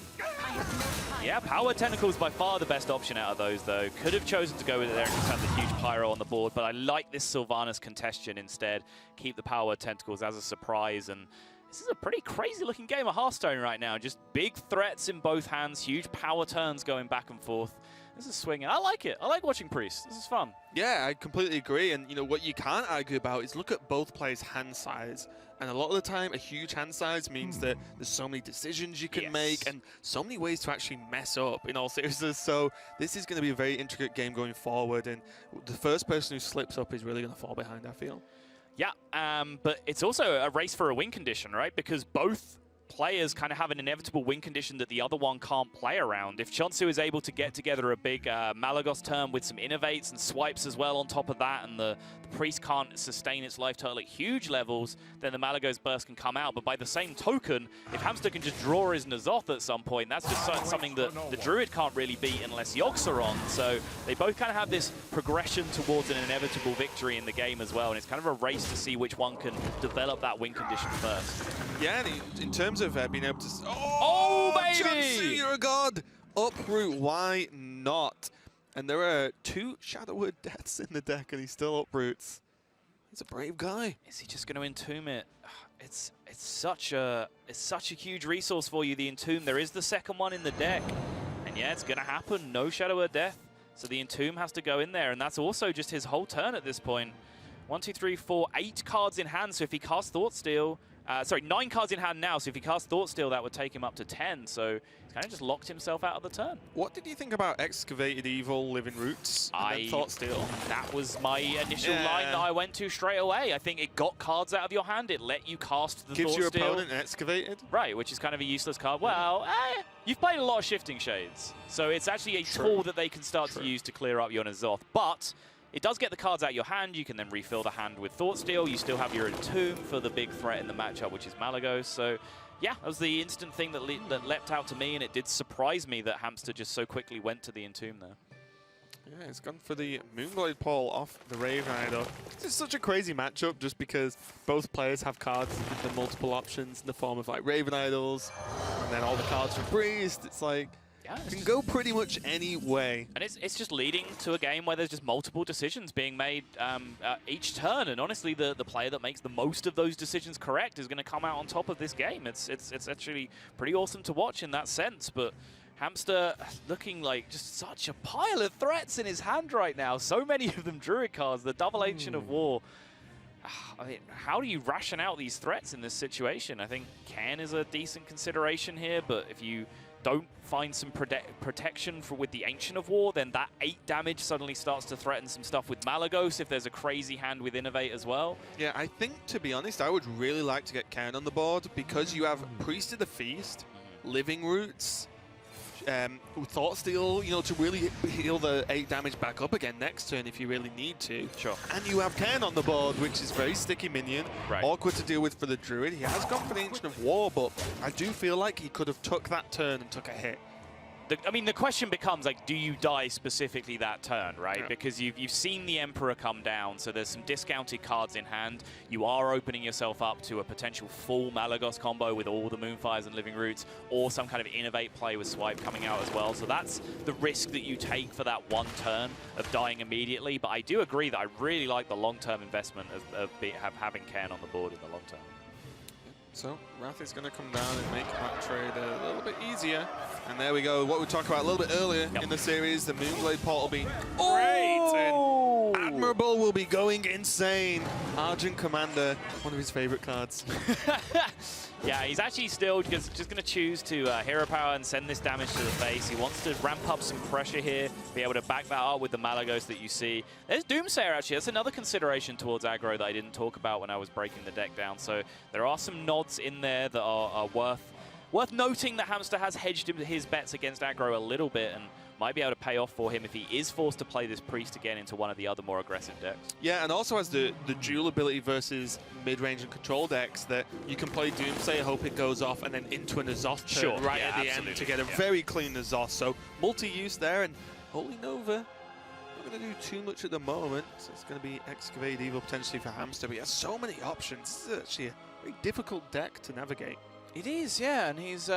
Yeah, Power Tentacles by far the best option out of those, though. Could have chosen to go with it there and just have the huge Pyro on the board, but I like this Sylvanas Contestion instead. Keep the Power Tentacles as a surprise, and this is a pretty crazy-looking game of Hearthstone right now. Just big threats in both hands, huge power turns going back and forth. This is swinging. I like it. I like watching Priest. This is fun. Yeah, I completely agree. And you know what you can't argue about is look at both players' hand size. And a lot of the time, a huge hand size means that there's so many decisions you can make and so many ways to actually mess up, in all seriousness. So this is going to be a very intricate game going forward. And the first person who slips up is really going to fall behind, I feel. Yeah, but it's also a race for a win condition, right? Because both players kind of have an inevitable win condition that the other one can't play around. If che0nsu is able to get together a big Malagos turn with some innovates and swipes as well on top of that, and the Priest can't sustain its life total at huge levels, then the Malagos burst can come out. But by the same token, if Hamster can just draw his N'Zoth at some point, that's just something that the Druid can't really beat unless Yoks are on. So they both kind of have this progression towards an inevitable victory in the game as well, and it's kind of a race to see which one can develop that win condition first. Yeah, and in terms of being able to... Oh, baby! che0nsu, you're a god! Uproot, why not? And there are 2 Shadowword deaths in the deck, and he still uproots. He's a brave guy. Is he just going to entomb it? It's such a huge resource for you, the entomb. There is the second one in the deck, and yeah, it's going to happen. No Shadowword death, so the entomb has to go in there, and that's also just his whole turn at this point. 1, 2, 3, 4, 8 cards in hand. So if he casts Thoughtsteal, sorry, 9 cards in hand now. So if he casts Thoughtsteal, that would take him up to 10. So he's kind of just locked himself out of the turn. What did you think about Excavated Evil, Living Roots, and then Thoughtsteal? That was my initial line that I went to straight away. I think it got cards out of your hand. It let you cast the Thoughtsteal. Gives your opponent an Excavated? Right, which is kind of a useless card. Well, you've played a lot of Shifting Shades. So it's actually a tool that they can start to use to clear up your N'Zoth. But it does get the cards out of your hand. You can then refill the hand with Thoughtsteal. You still have your Entomb for the big threat in the matchup, which is Malagos. So yeah, that was the instant thing that leapt out to me, and it did surprise me that Hamster just so quickly went to the Entomb there. Yeah, it's gone for the Moonblade Paul off the Raven Idol. This is such a crazy matchup just because both players have cards with the multiple options in the form of like Raven Idols, and then all the cards from Priest. It's like, yeah, it can go pretty much any way. And it's just leading to a game where there's just multiple decisions being made each turn. And honestly, the player that makes the most of those decisions correct is going to come out on top of this game. It's actually pretty awesome to watch in that sense. But Hamster looking like just such a pile of threats in his hand right now. So many of them Druid cards, the double Ancient of War. I mean, how do you ration out these threats in this situation? I think che0nsu is a decent consideration here, but if you don't find some protection with the Ancient of War, then that 8 damage suddenly starts to threaten some stuff with Malagos if there's a crazy hand with Innovate as well. Yeah, I think, to be honest, I would really like to get che0nsu on the board because you have Priest of the Feast, Living Roots, Thoughtsteal, you know, to really heal the 8 damage back up again next turn if you really need to. Sure. And you have che0nsu on the board, which is very sticky minion, awkward to deal with for the Druid. He has gone for the Ancient of War, but I do feel like he could have took that turn and took a hit. I mean, the question becomes, like, do you die specifically that turn, right? Yeah. Because you've seen the Emperor come down, so there's some discounted cards in hand. You are opening yourself up to a potential full Malagos combo with all the Moonfires and Living Roots, or some kind of Innovate play with Swipe coming out as well. So that's the risk that you take for that one turn of dying immediately. But I do agree that I really like the long-term investment of having che0nsu on the board in the long term. So Wrath is going to come down and make that trade a little bit easier. And there we go. What we talked about a little bit earlier in the series, the Moonblade Portal being great. And Admirable will be going insane. Argent Commander, one of his favorite cards. Yeah, he's actually still just going to choose to Hero Power and send this damage to the face. He wants to ramp up some pressure here, be able to back that up with the Malagos that you see. There's Doomsayer, actually. That's another consideration towards aggro that I didn't talk about when I was breaking the deck down. So there are some nods in there that are worth noting that Hamster has hedged his bets against aggro a little bit and might be able to pay off for him if he is forced to play this Priest again into one of the other more aggressive decks. Yeah, and also has the dual ability versus mid-range and control decks that you can play Doomsayer, hope it goes off, and then into an N'Zoth turn right at the end to get a very clean N'Zoth. So multi-use there, and Holy Nova, not going to do too much at the moment. So it's going to be Excavate Evil potentially for Hamster, but he has so many options. This is actually a very difficult deck to navigate. It is, yeah, and he's...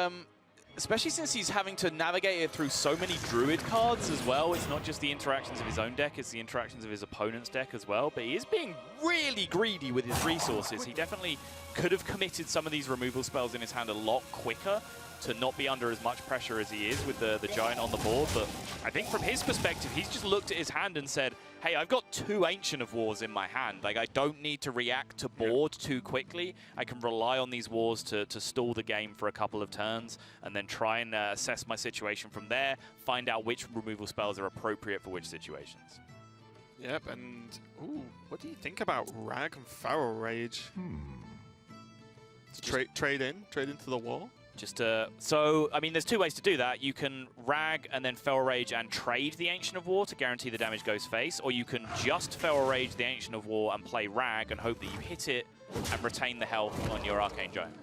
especially since he's having to navigate it through so many Druid cards as well. It's not just the interactions of his own deck, it's the interactions of his opponent's deck as well. But he is being really greedy with his resources. He definitely could have committed some of these removal spells in his hand a lot quicker. to not be under as much pressure as he is with the Giant on the board. But I think from his perspective, he's just looked at his hand and said, hey, I've got 2 Ancient of Wars in my hand. Like, I don't need to react to board too quickly. I can rely on these wars to stall the game for a couple of turns and then try and assess my situation from there, find out which removal spells are appropriate for which situations. Yep, and ooh, what do you think about Rag and Feral Rage? Trade into the wall? So, I mean, there's 2 ways to do that. You can Rag and then Feral Rage and trade the Ancient of War to guarantee the damage goes face, or you can just Feral Rage the Ancient of War and play Rag and hope that you hit it and retain the health on your Arcane Giant.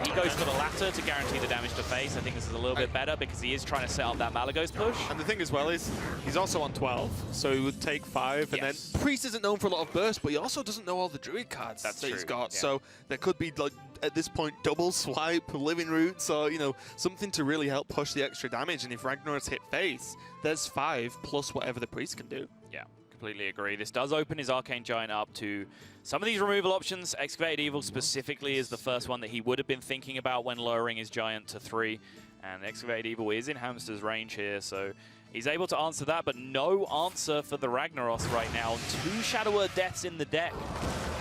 He goes for the latter to guarantee the damage to face. I think this is a little bit better because he is trying to set up that Malagos push. And the thing as well is, he's also on 12, so he would take 5, and then Priest isn't known for a lot of burst, but he also doesn't know all the Druid cards that he's got, so there could be, like, at this point, double swipe, Living Roots, or, you know, something to really help push the extra damage, and if Ragnar's hit face, there's 5 plus whatever the Priest can do. Yeah, completely agree. This does open his Arcane Giant up to some of these removal options. Excavated Evil specifically is the first one that he would have been thinking about when lowering his Giant to 3. And Excavated Evil is in Hamster's range here, so he's able to answer that, but no answer for the Ragnaros right now. 2 Shadow Earth Deaths in the deck.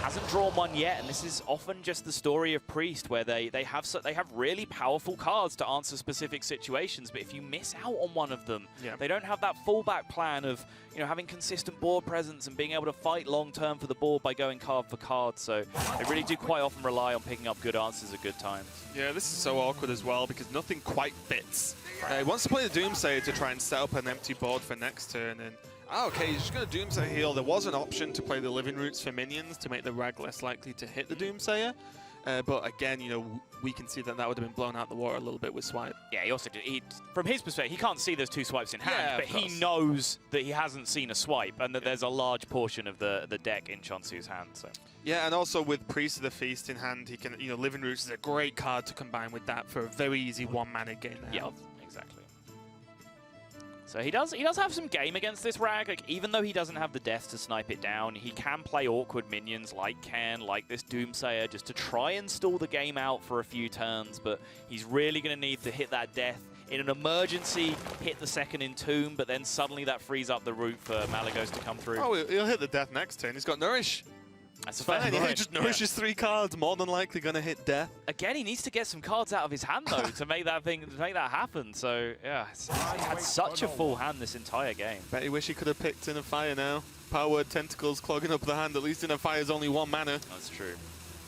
Hasn't drawn one yet, and this is often just the story of Priest, where they have really powerful cards to answer specific situations, but if you miss out on one of them, they don't have that fallback plan of, you know, having consistent board presence and being able to fight long term for the board by going card for card. So they really do quite often rely on picking up good answers at good times. Yeah, this is so awkward as well because nothing quite fits. He wants to play the Doomsayer to try and set up an empty board for next turn, and okay, he's just going to Doomsayer heal. There was an option to play the Living Roots for minions to make the Rag less likely to hit the Doomsayer. But again, you know, we can see that would have been blown out the water a little bit with swipe. Yeah, he also from his perspective, he can't see those 2 swipes in hand, but he knows that he hasn't seen a swipe and that there's a large portion of the deck in che0nsu's hand. So. Yeah, and also with Priest of the Feast in hand, he can, you know, Living Roots is a great card to combine with that for a very easy 1-mana gain. Yeah, exactly. So he does have some game against this Rag. Like, even though he doesn't have the death to snipe it down, he can play awkward minions like Ken, like this Doomsayer, just to try and stall the game out for a few turns. But he's really going to need to hit that death in an emergency, hit the second Entomb, but then suddenly that frees up the route for Malagos to come through. Oh, he'll hit the death next turn. He's got Nourish. That's fine. He just nourishes 3 cards, more than likely going to hit death. Again, he needs to get some cards out of his hand though to make that happen. So yeah, he's had such a full hand this entire game. Bet he wish he could have picked Inner Fire now. Power Word Tentacles clogging up the hand. At least Inner Fire's only 1 mana. That's true.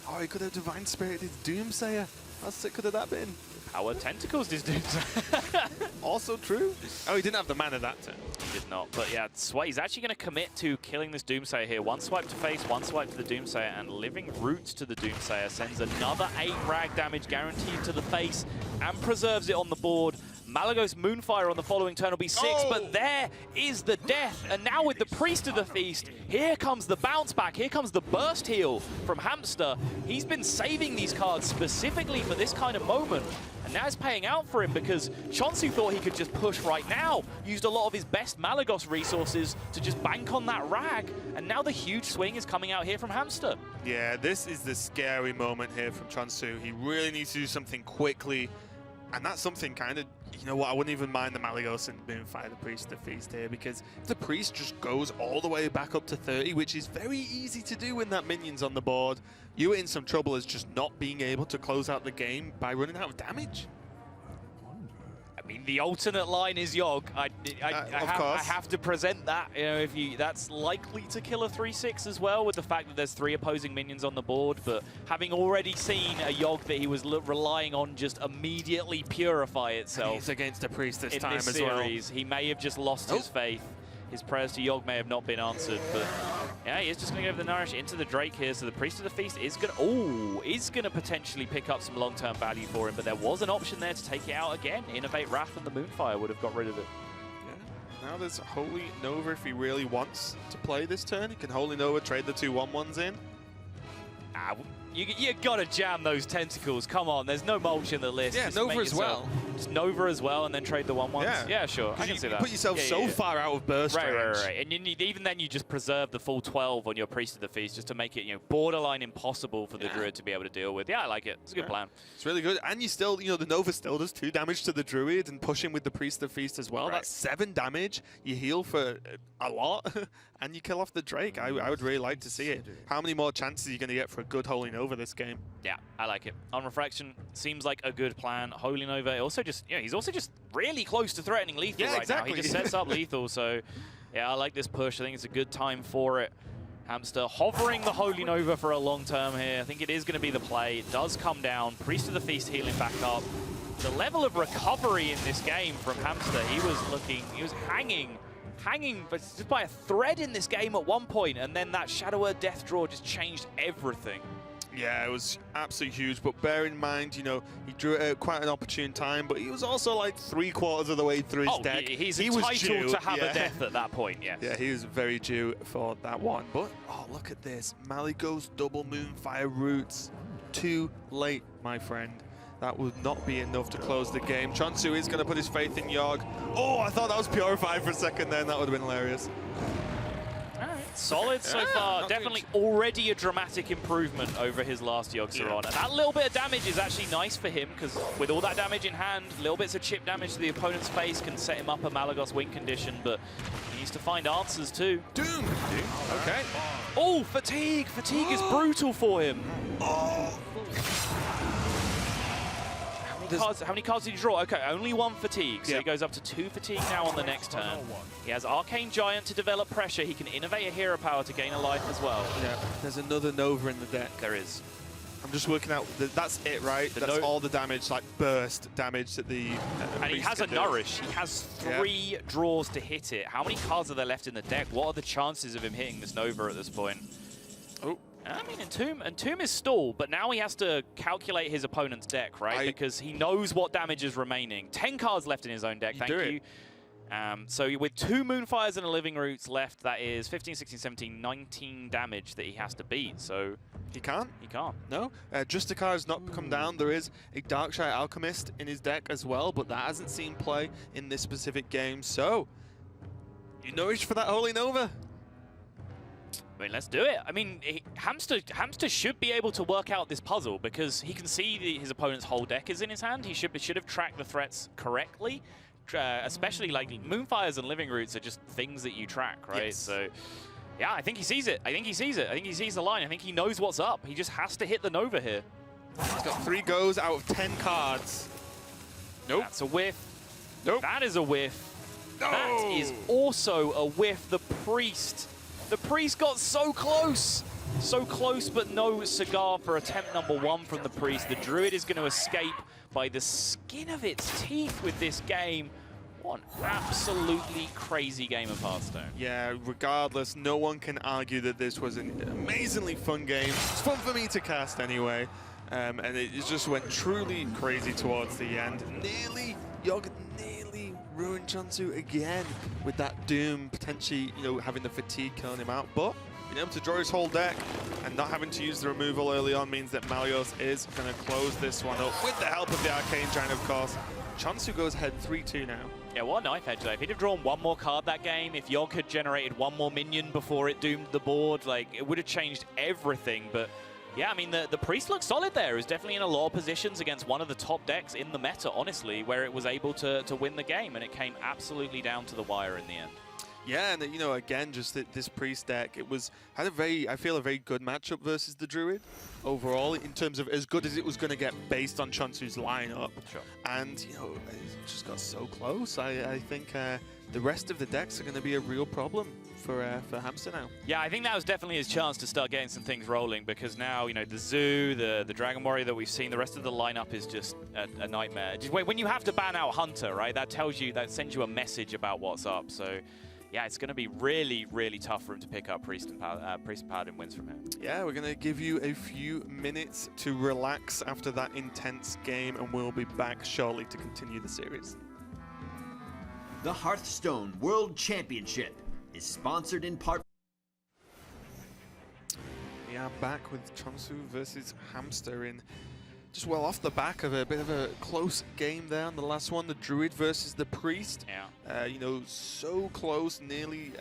Oh, he could have Divine Spirited Doomsayer. How sick could have that been? Power Tentacles this Doomsayer. Also true. Oh, he didn't have the mana that turn. He did not. But yeah, he's actually going to commit to killing this Doomsayer here. 1 swipe to face, 1 swipe to the Doomsayer, and Living Roots to the Doomsayer sends another 8 Rag damage guaranteed to the face and preserves it on the board. Malagos Moonfire on the following turn will be 6, but there is the death. And now with the Priest of the Feast, here comes the bounce back. Here comes the burst heal from Hamster. He's been saving these cards specifically for this kind of moment. And now it's paying out for him because che0nsu thought he could just push right now. Used a lot of his best Malagos resources to just bank on that Rag. And now the huge swing is coming out here from Hamster. Yeah, this is the scary moment here from che0nsu. He really needs to do something quickly. And that's something kind of, you know what, I wouldn't even mind the Malagos and Moonfire the Priest of the Feast here, because if the Priest just goes all the way back up to 30, which is very easy to do when that minion's on the board, you're in some trouble as just not being able to close out the game by running out of damage. I mean, the alternate line is Yogg. I have to present that. You know, that's likely to kill a 3/6 as well, with the fact that there's 3 opposing minions on the board. But having already seen a Yogg that he was relying on just immediately purify itself, he's against a Priest this time as well. He may have just lost his faith. His prayers to Yogg may have not been answered, but yeah, he's just going to go for the Nourish into the Drake here. So the Priest of the Feast is going to potentially pick up some long-term value for him, but there was an option there to take it out again. Innovate Wrath and the Moonfire would have got rid of it. Yeah. Now there's Holy Nova if he really wants to play this turn. He can Holy Nova, trade the 2 1/1s in. You got to jam those tentacles. Come on, there's no mulch in the list. Yeah, just Nova as well. Just Nova as well, and then trade the 1/1s. Yeah. Yeah, sure. I You can see that. put yourself Yeah, so yeah. far out of burst range. Right. And you need, even then, you just preserve the full 12 on your Priest of the Feast just to make it, borderline impossible for the Druid to be able to deal with. Yeah, I like it. It's a good plan. It's really good. And you still, the Nova still does 2 damage to the Druid and push him with the Priest of the Feast as well. Right. That's 7 damage. You heal for a lot, and you kill off the Drake. I would really like to see it. How many more chances are you going to get for a good Holy Nova this game? Yeah, I like it. On Refraction, seems like a good plan. Holy Nova, also just, he's also just really close to threatening lethal right now. He just sets up lethal, so yeah, I like this push. I think it's a good time for it. Hamster hovering the Holy Nova for a long term here. I think it is going to be the play. It does come down. Priest of the Feast healing back up. The level of recovery in this game from Hamster, he was hanging but just by a thread in this game at one point, and then that Shadow Earth Death Draw just changed everything. Yeah, it was absolutely huge, but bear in mind, he drew it at quite an opportune time, but he was also like 3/4 of the way through his deck. He's was entitled due. to have a death at that point, yes. Yeah, he was very due for that one. But, oh, look at this. Malygos double Moonfire Roots. Too late, my friend. That would not be enough to close the game. che0nsu is going to put his faith in Yogg. Oh, I thought that was Purified for a second then. That would have been hilarious. Solid so far. Definitely already a dramatic improvement over his last Yogg-Saron. And that little bit of damage is actually nice for him, because with all that damage in hand, little bits of chip damage to the opponent's face can set him up a Malygos win condition, but he needs to find answers too. Doom. Okay. Oh, Fatigue! Fatigue is brutal for him. How many cards did he draw? Okay, only 1 Fatigue, so he goes up to 2 Fatigue now on the next turn. He has Arcane Giant to develop pressure. He can innovate a hero power to gain a life as well. Yeah, there's another Nova in the deck. There is. I'm just working out, that's it, right? That's all the damage, like burst damage that the and he has a Nourish. He has 3 draws to hit it. How many cards are there left in the deck? What are the chances of him hitting this Nova at this point? Oh. I mean, Entomb is stalled, but now he has to calculate his opponent's deck, right? Because he knows what damage is remaining. 10 cards left in his own deck, thank you. So with 2 Moonfires and a Living Roots left, that is 15, 16, 17, 19 damage that he has to beat, so... He can't? He can't. No. Justicar has not come down. There is a Darkshire Alchemist in his deck as well, but that hasn't seen play in this specific game, so... You nourish for that Holy Nova? I mean, let's do it. I mean, Hamster should be able to work out this puzzle because he can see his opponent's whole deck is in his hand. He should have tracked the threats correctly, especially like Moonfires and Living Roots are just things that you track, right? Yes. So, yeah, I think he sees it. I think he sees the line. I think he knows what's up. He just has to hit the Nova here. He's got 3 goes out of 10 cards. Nope. That's a whiff. Nope. That is a whiff. No. That is also a whiff. The Priest. The Priest got so close. So close, but no cigar for attempt number 1 from the Priest. The Druid is going to escape by the skin of its teeth with this game. What an absolutely crazy game of Hearthstone. Yeah, regardless, no one can argue that this was an amazingly fun game. It's fun for me to cast anyway. And it just went truly crazy towards the end. Yogg nearly ruined che0nsu again with that Doom potentially, having the Fatigue killing him out. But being able to draw his whole deck and not having to use the removal early on means that Malygos is going to close this one up with the help of the Arcane Giant, of course. che0nsu goes ahead 3-2 now. Yeah, what a knife edge though. If he'd have drawn 1 more card that game, if Yogg had generated 1 more minion before it doomed the board, like, it would have changed everything. But yeah, I mean, the Priest looks solid there. It was definitely in a lot of positions against one of the top decks in the meta, honestly, where it was able to win the game, and it came absolutely down to the wire in the end. Yeah, and again, just this Priest deck, had a very good matchup versus the Druid overall, in terms of as good as it was going to get based on che0nsu's lineup. Sure. And, it just got so close. I think the rest of the decks are going to be a real problem for Hamster now. Yeah, I think that was definitely his chance to start getting some things rolling, because now, the Zoo, the Dragon Warrior that we've seen, the rest of the lineup is just a nightmare. Just when you have to ban out Hunter, right, that sends you a message about what's up. So yeah, it's going to be really, really tough for him to pick up Priest and Paladin wins from him. Yeah, we're going to give you a few minutes to relax after that intense game, and we'll be back shortly to continue the series. The Hearthstone World Championship is sponsored in part. We are back with che0nsu versus Hamster in just well off the back of a bit of a close game there on the last one, the Druid versus the Priest. Yeah. You know, so close, nearly.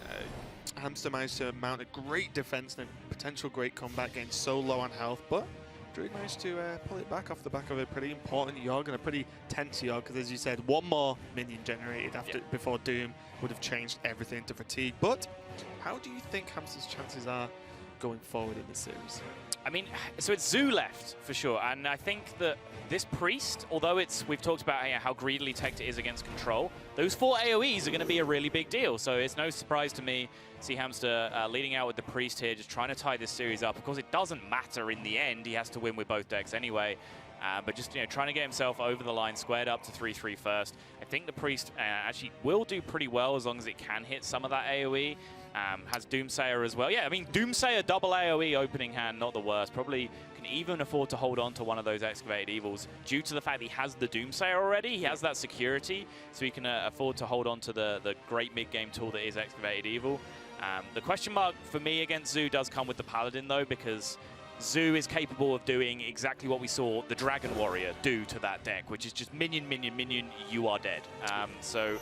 Hamster managed to mount a great defense and a potential great comeback, getting so low on health, but Druid managed to pull it back off the back of a pretty important Yogg and a pretty tense Yogg, because as you said, one more minion generated before Doom would have changed everything to Fatigue. But how do you think Hamster's chances are going forward in this series? I mean, so it's Zoo left for sure, and I think that this Priest, although we've talked about how greedily teched it is against control, those 4 AoEs are going to be a really big deal. So it's no surprise to me to see Hamster leading out with the Priest here, just trying to tie this series up. Of course, it doesn't matter in the end. He has to win with both decks anyway. But just trying to get himself over the line, squared up to 3-3 first. I think the Priest actually will do pretty well as long as it can hit some of that AoE. Has Doomsayer as well. Yeah, I mean, Doomsayer double AoE opening hand, not the worst. Probably can even afford to hold on to one of those Excavated Evils due to the fact that he has the Doomsayer already. He has that security, so he can afford to hold on to the great mid-game tool that is Excavated Evil. The question mark for me against Zoo does come with the Paladin, though, because Zoo is capable of doing exactly what we saw the Dragon Warrior do to that deck, which is just minion, minion, minion, you are dead. So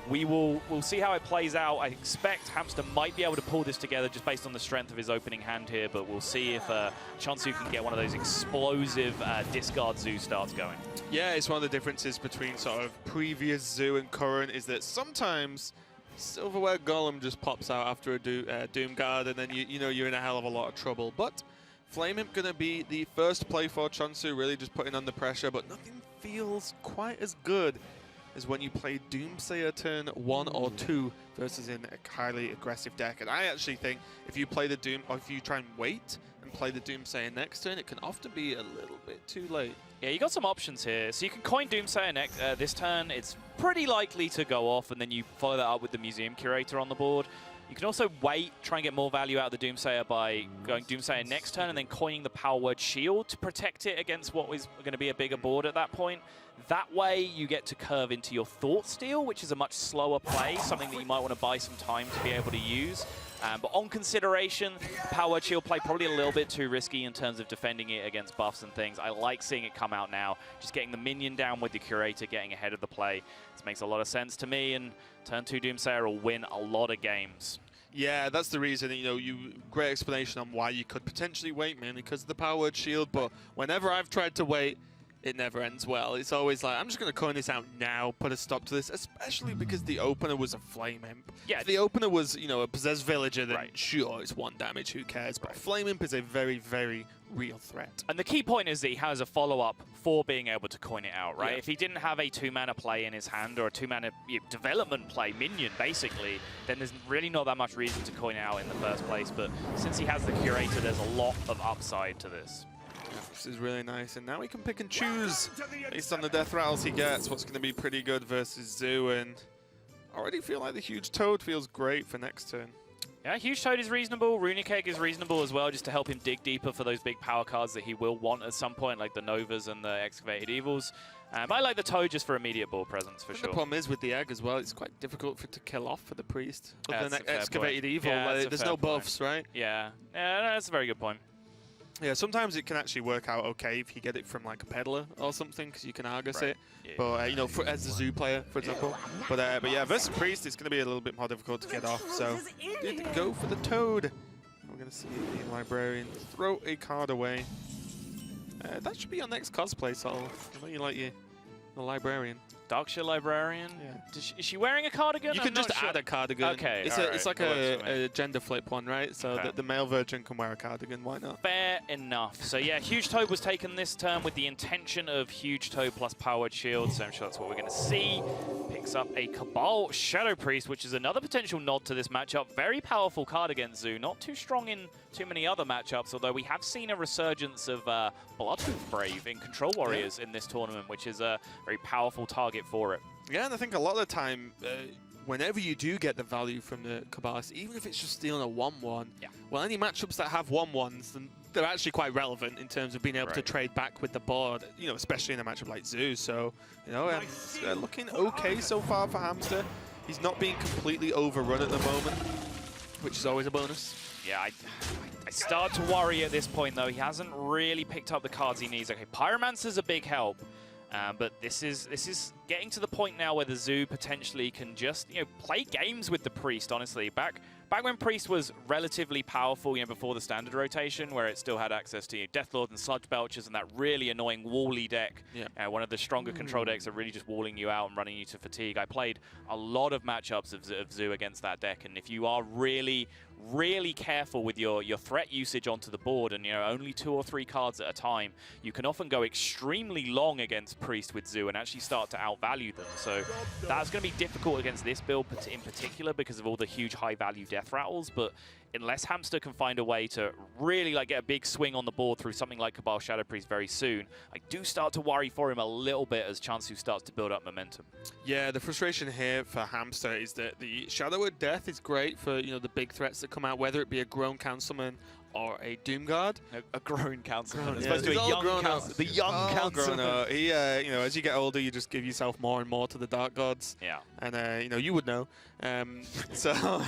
we'll see how it plays out. I expect Hamster might be able to pull this together just based on the strength of his opening hand here, but we'll see if che0nsu can get one of those explosive discard Zoo starts going. Yeah, it's one of the differences between sort of previous Zoo and current is that sometimes Silverware Golem just pops out after a Doom Guard, and then you know you're in a hell of a lot of trouble. But Flame Imp going to be the first play for che0nsu, really just putting on the pressure, but nothing feels quite as good as when you play Doomsayer turn 1 or 2 versus in a highly aggressive deck. And I actually think if you play the Doom, or if you try and wait and play the Doomsayer next turn, it can often be a little bit too late. Yeah, you got some options here. So you can coin Doomsayer this turn. It's pretty likely to go off, and then you follow that up with the Museum Curator on the board. You can also wait, try and get more value out of the Doomsayer by going Doomsayer next turn and then coining the Power Word Shield to protect it against what is going to be a bigger board at that point. That way, you get to curve into your Thought Steal, which is a much slower play, something that you might want to buy some time to be able to use. But on consideration, Power Word Shield play probably a little bit too risky in terms of defending it against buffs and things. I like seeing it come out now. Just getting the minion down with the Curator, getting ahead of the play. This makes a lot of sense to me, and turn 2 Doomsayer will win a lot of games. Yeah, that's the reason, great explanation on why you could potentially wait, mainly because of the Power Word Shield, but whenever I've tried to wait, it never ends well. It's always like, I'm just going to coin this out now, put a stop to this, especially because the opener was a Flame Imp. Yeah. If the opener was, a Possessed Villager, then right, sure, it's 1 damage, who cares? But Flame Imp is a very, very real threat. And the key point is that he has a follow-up for being able to coin it out, right? Yeah. If he didn't have a 2-mana play in his hand, or a 2-mana development play, minion, basically, then there's really not that much reason to coin it out in the first place. But since he has the Curator, there's a lot of upside to this. This is really nice, and now he can pick and choose based on the death rattles he gets what's going to be pretty good versus Zoo, and I already feel like the Huge Toad feels great for next turn. Yeah, Huge Toad is reasonable. Runic Egg is reasonable as well, just to help him dig deeper for those big power cards that he will want at some point, like the Novas and the Excavated Evils. But I like the Toad just for immediate ball presence, for sure. The problem is with the Egg as well, it's quite difficult for it to kill off for the Priest. Other That's than a fair Excavated point. Evil, Yeah, like, there's no buffs, right? Yeah, that's a very good point. Yeah, sometimes it can actually work out okay if you get it from like a peddler or something, because you can Argus it. Yeah. But as a Zoo player, for example. But yeah, versus Priest, it's going to be a little bit more difficult to get off. So did go for the Toad. We're going to see the Librarian throw a card away. That should be your next cosplay, Sol. I know you like the Librarian. Darkshire Librarian? Yeah. Is she wearing a cardigan? You I'm can just not sure. add a cardigan. Okay, It's like a gender flip one, right? So Okay. the male version can wear a cardigan. Why not? Fair enough. So yeah, Huge Toad was taken this turn with the intention of Huge Toad plus Powered Shield, so I'm sure that's what we're going to see. Picks up a Cabal Shadow Priest, which is another potential nod to this matchup. Very powerful card against Zoo. Not too strong in too many other matchups, although we have seen a resurgence of Bloodhoof Brave in Control Warriors in this tournament, which is a very powerful target for it. Yeah, and I think a lot of the time, whenever you do get the value from the Cabalist, even if it's just stealing a 1-1, well, any matchups that have 1-1s, then they're actually quite relevant in terms of being able to trade back with the board, especially in a matchup like Zoo. So, it's looking okay so far for Hamster. He's not being completely overrun at the moment, which is always a bonus. Yeah, I start to worry at this point, though. He hasn't really picked up the cards he needs. Okay, Pyromancer's a big help, but this is getting to the point now where the Zoo potentially can just, play games with the Priest, honestly. Back when Priest was relatively powerful, before the standard rotation, where it still had access to Deathlord and Sludge Belchers and that really annoying wally deck, one of the stronger control decks that really just walling you out and running you to fatigue. I played a lot of matchups of Zoo against that deck, and if you are really careful with your threat usage onto the board and only 2 or 3 cards at a time, you can often go extremely long against Priest with Zoo and actually start to outvalue them. So that's going to be difficult against this build in particular because of all the huge high value death rattles. But unless Hamster can find a way to really get a big swing on the board through something like Cabal Shadow Priest very soon, I do start to worry for him a little bit as che0nsu starts to build up momentum. Yeah, the frustration here for Hamster is that the Shadow of Death is great for the big threats that come out, whether it be a grown councilman or a Doomguard. A grown councilman. Yeah, The young councilman. He, as you get older, you just give yourself more and more to the Dark Gods. Yeah. And, you would know. So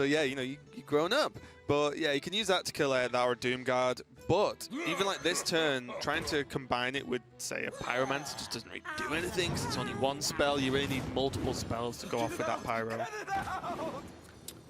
yeah, you've grown up. But yeah, you can use that to kill that or Doomguard. But even like this turn, trying to combine it with, say, a Pyromancer just doesn't really do anything because it's only one spell. You really need multiple spells to go off with that Pyro.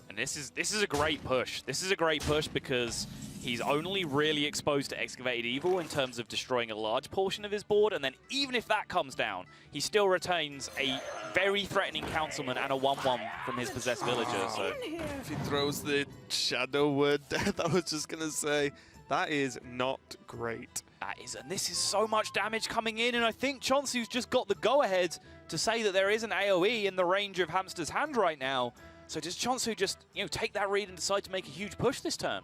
And this is a great push. This is a great push because he's only really exposed to Excavated Evil in terms of destroying a large portion of his board, and then even if that comes down, he still retains a very threatening Councilman and a 1/1 from his Possessed Villager. So if he throws the Shadow Word Death, I was just going to say, that is not great. That is, and this is so much damage coming in, and I think che0nsu's just got the go-ahead to say that there is an AoE in the range of Hamster's hand right now. So does che0nsu just, take that read and decide to make a huge push this turn?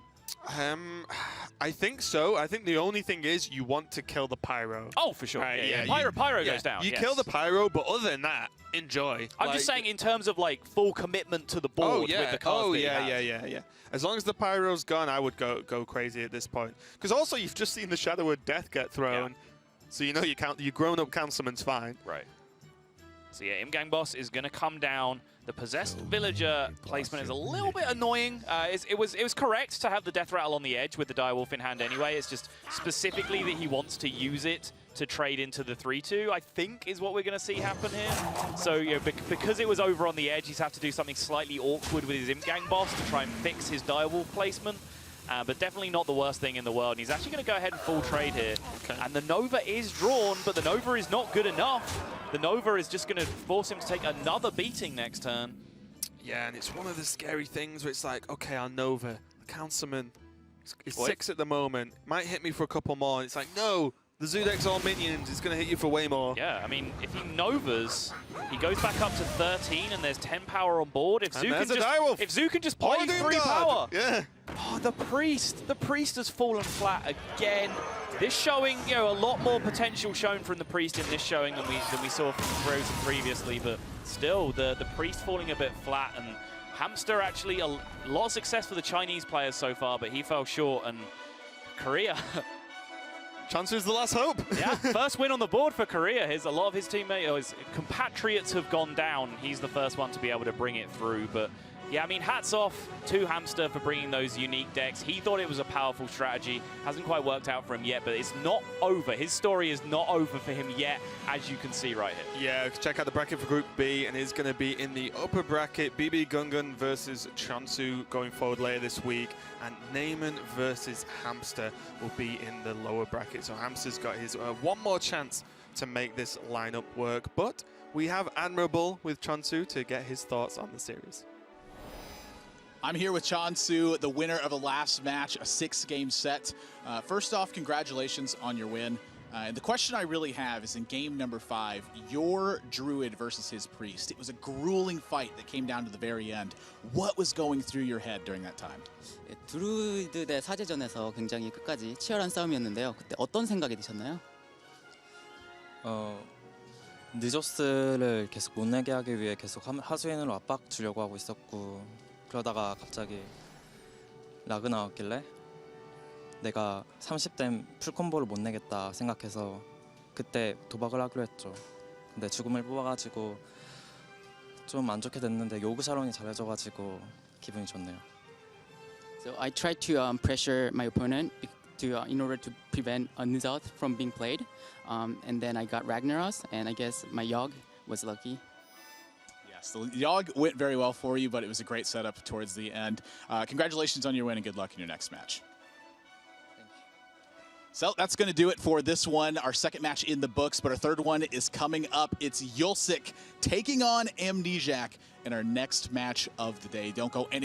I think so. I think the only thing is you want to kill the Pyro. Oh, for sure. Yeah. Pyro goes down. You kill the Pyro, but other than that, enjoy. I'm just saying in terms of full commitment to the board with the cards yeah. As long as the Pyro's gone, I would go crazy at this point. Because also you've just seen the Shadow of Death get thrown, so your grown-up Councilman's fine. Right. So yeah, Imgang Boss is going to come down. The Possessed Villager placement is a little bit annoying. It was correct to have the Death Rattle on the edge with the Direwolf in hand anyway. It's just specifically that he wants to use it to trade into the 3/2, I think, is what we're going to see happen here. So because it was over on the edge, he's had to do something slightly awkward with his Imgang Boss to try and fix his Direwolf placement. But definitely not the worst thing in the world. And he's actually going to go ahead and full trade here. Okay. And the Nova is drawn, but the Nova is not good enough. The Nova is just going to force him to take another beating next turn. Yeah, and it's one of the scary things where it's like, okay, our Nova, the Councilman, is 6 at the moment. Might hit me for a couple more. And it's like, no, the Zoo deck's all minions. It's going to hit you for way more. Yeah, I mean, if he Novas, he goes back up to 13, and there's 10 power on board. If Zoo can just play 3 power. Yeah. Oh, the Priest has fallen flat again. This showing, a lot more potential shown from the Priest in this showing than we saw from Frozen previously, but still, the Priest falling a bit flat, and Hamster actually a lot of success for the Chinese players so far, but he fell short, and Korea. che0nsu's the last hope. Yeah, first win on the board for Korea. A lot of his teammates, his compatriots have gone down. He's the first one to be able to bring it through, but yeah, I mean, hats off to Hamster for bringing those unique decks. He thought it was a powerful strategy. Hasn't quite worked out for him yet, but it's not over. His story is not over for him yet, as you can see right here. Yeah, check out the bracket for Group B, and it's going to be in the upper bracket. BB Gungan versus che0nsu going forward later this week, and Neyman versus Hamster will be in the lower bracket. So Hamster's got his one more chance to make this lineup work, but we have Admirable with che0nsu to get his thoughts on the series. I'm here with che0nsu, the winner of the last match, a 6-game set. First off, congratulations on your win. And the question I really have is in game number 5, your Druid versus his Priest. It was a grueling fight that came down to the very end. What was going through your head during that time? 드루이드 대 사제전에서 굉장히 끝까지 치열한 싸움이었는데요. 그때 어떤 생각이 드셨나요? 느저스를 계속 못 내게 하기 위해 계속 하수인으로 압박 주려고 하고 있었고, 그러다가 갑자기 라그 나왔길래 내가 30댐 풀콤보를 못 내겠다 생각해서 그때 도박을 하기로 했죠. 근데 죽음을 뽑아가지고 좀 안 좋게 됐는데 요그 샤론이 잘해줘가지고 기분이 좋네요. So I tried to pressure my opponent in order to prevent a Nuzalth from being played. And then I got Ragnaros, and I guess my Yogg was lucky. Yes, the Yogg went very well for you, but it was a great setup towards the end. Congratulations on your win and good luck in your next match. So that's going to do it for this one, our second match in the books, but our third one is coming up. It's Yulsik taking on Amnesiac in our next match of the day. Don't go any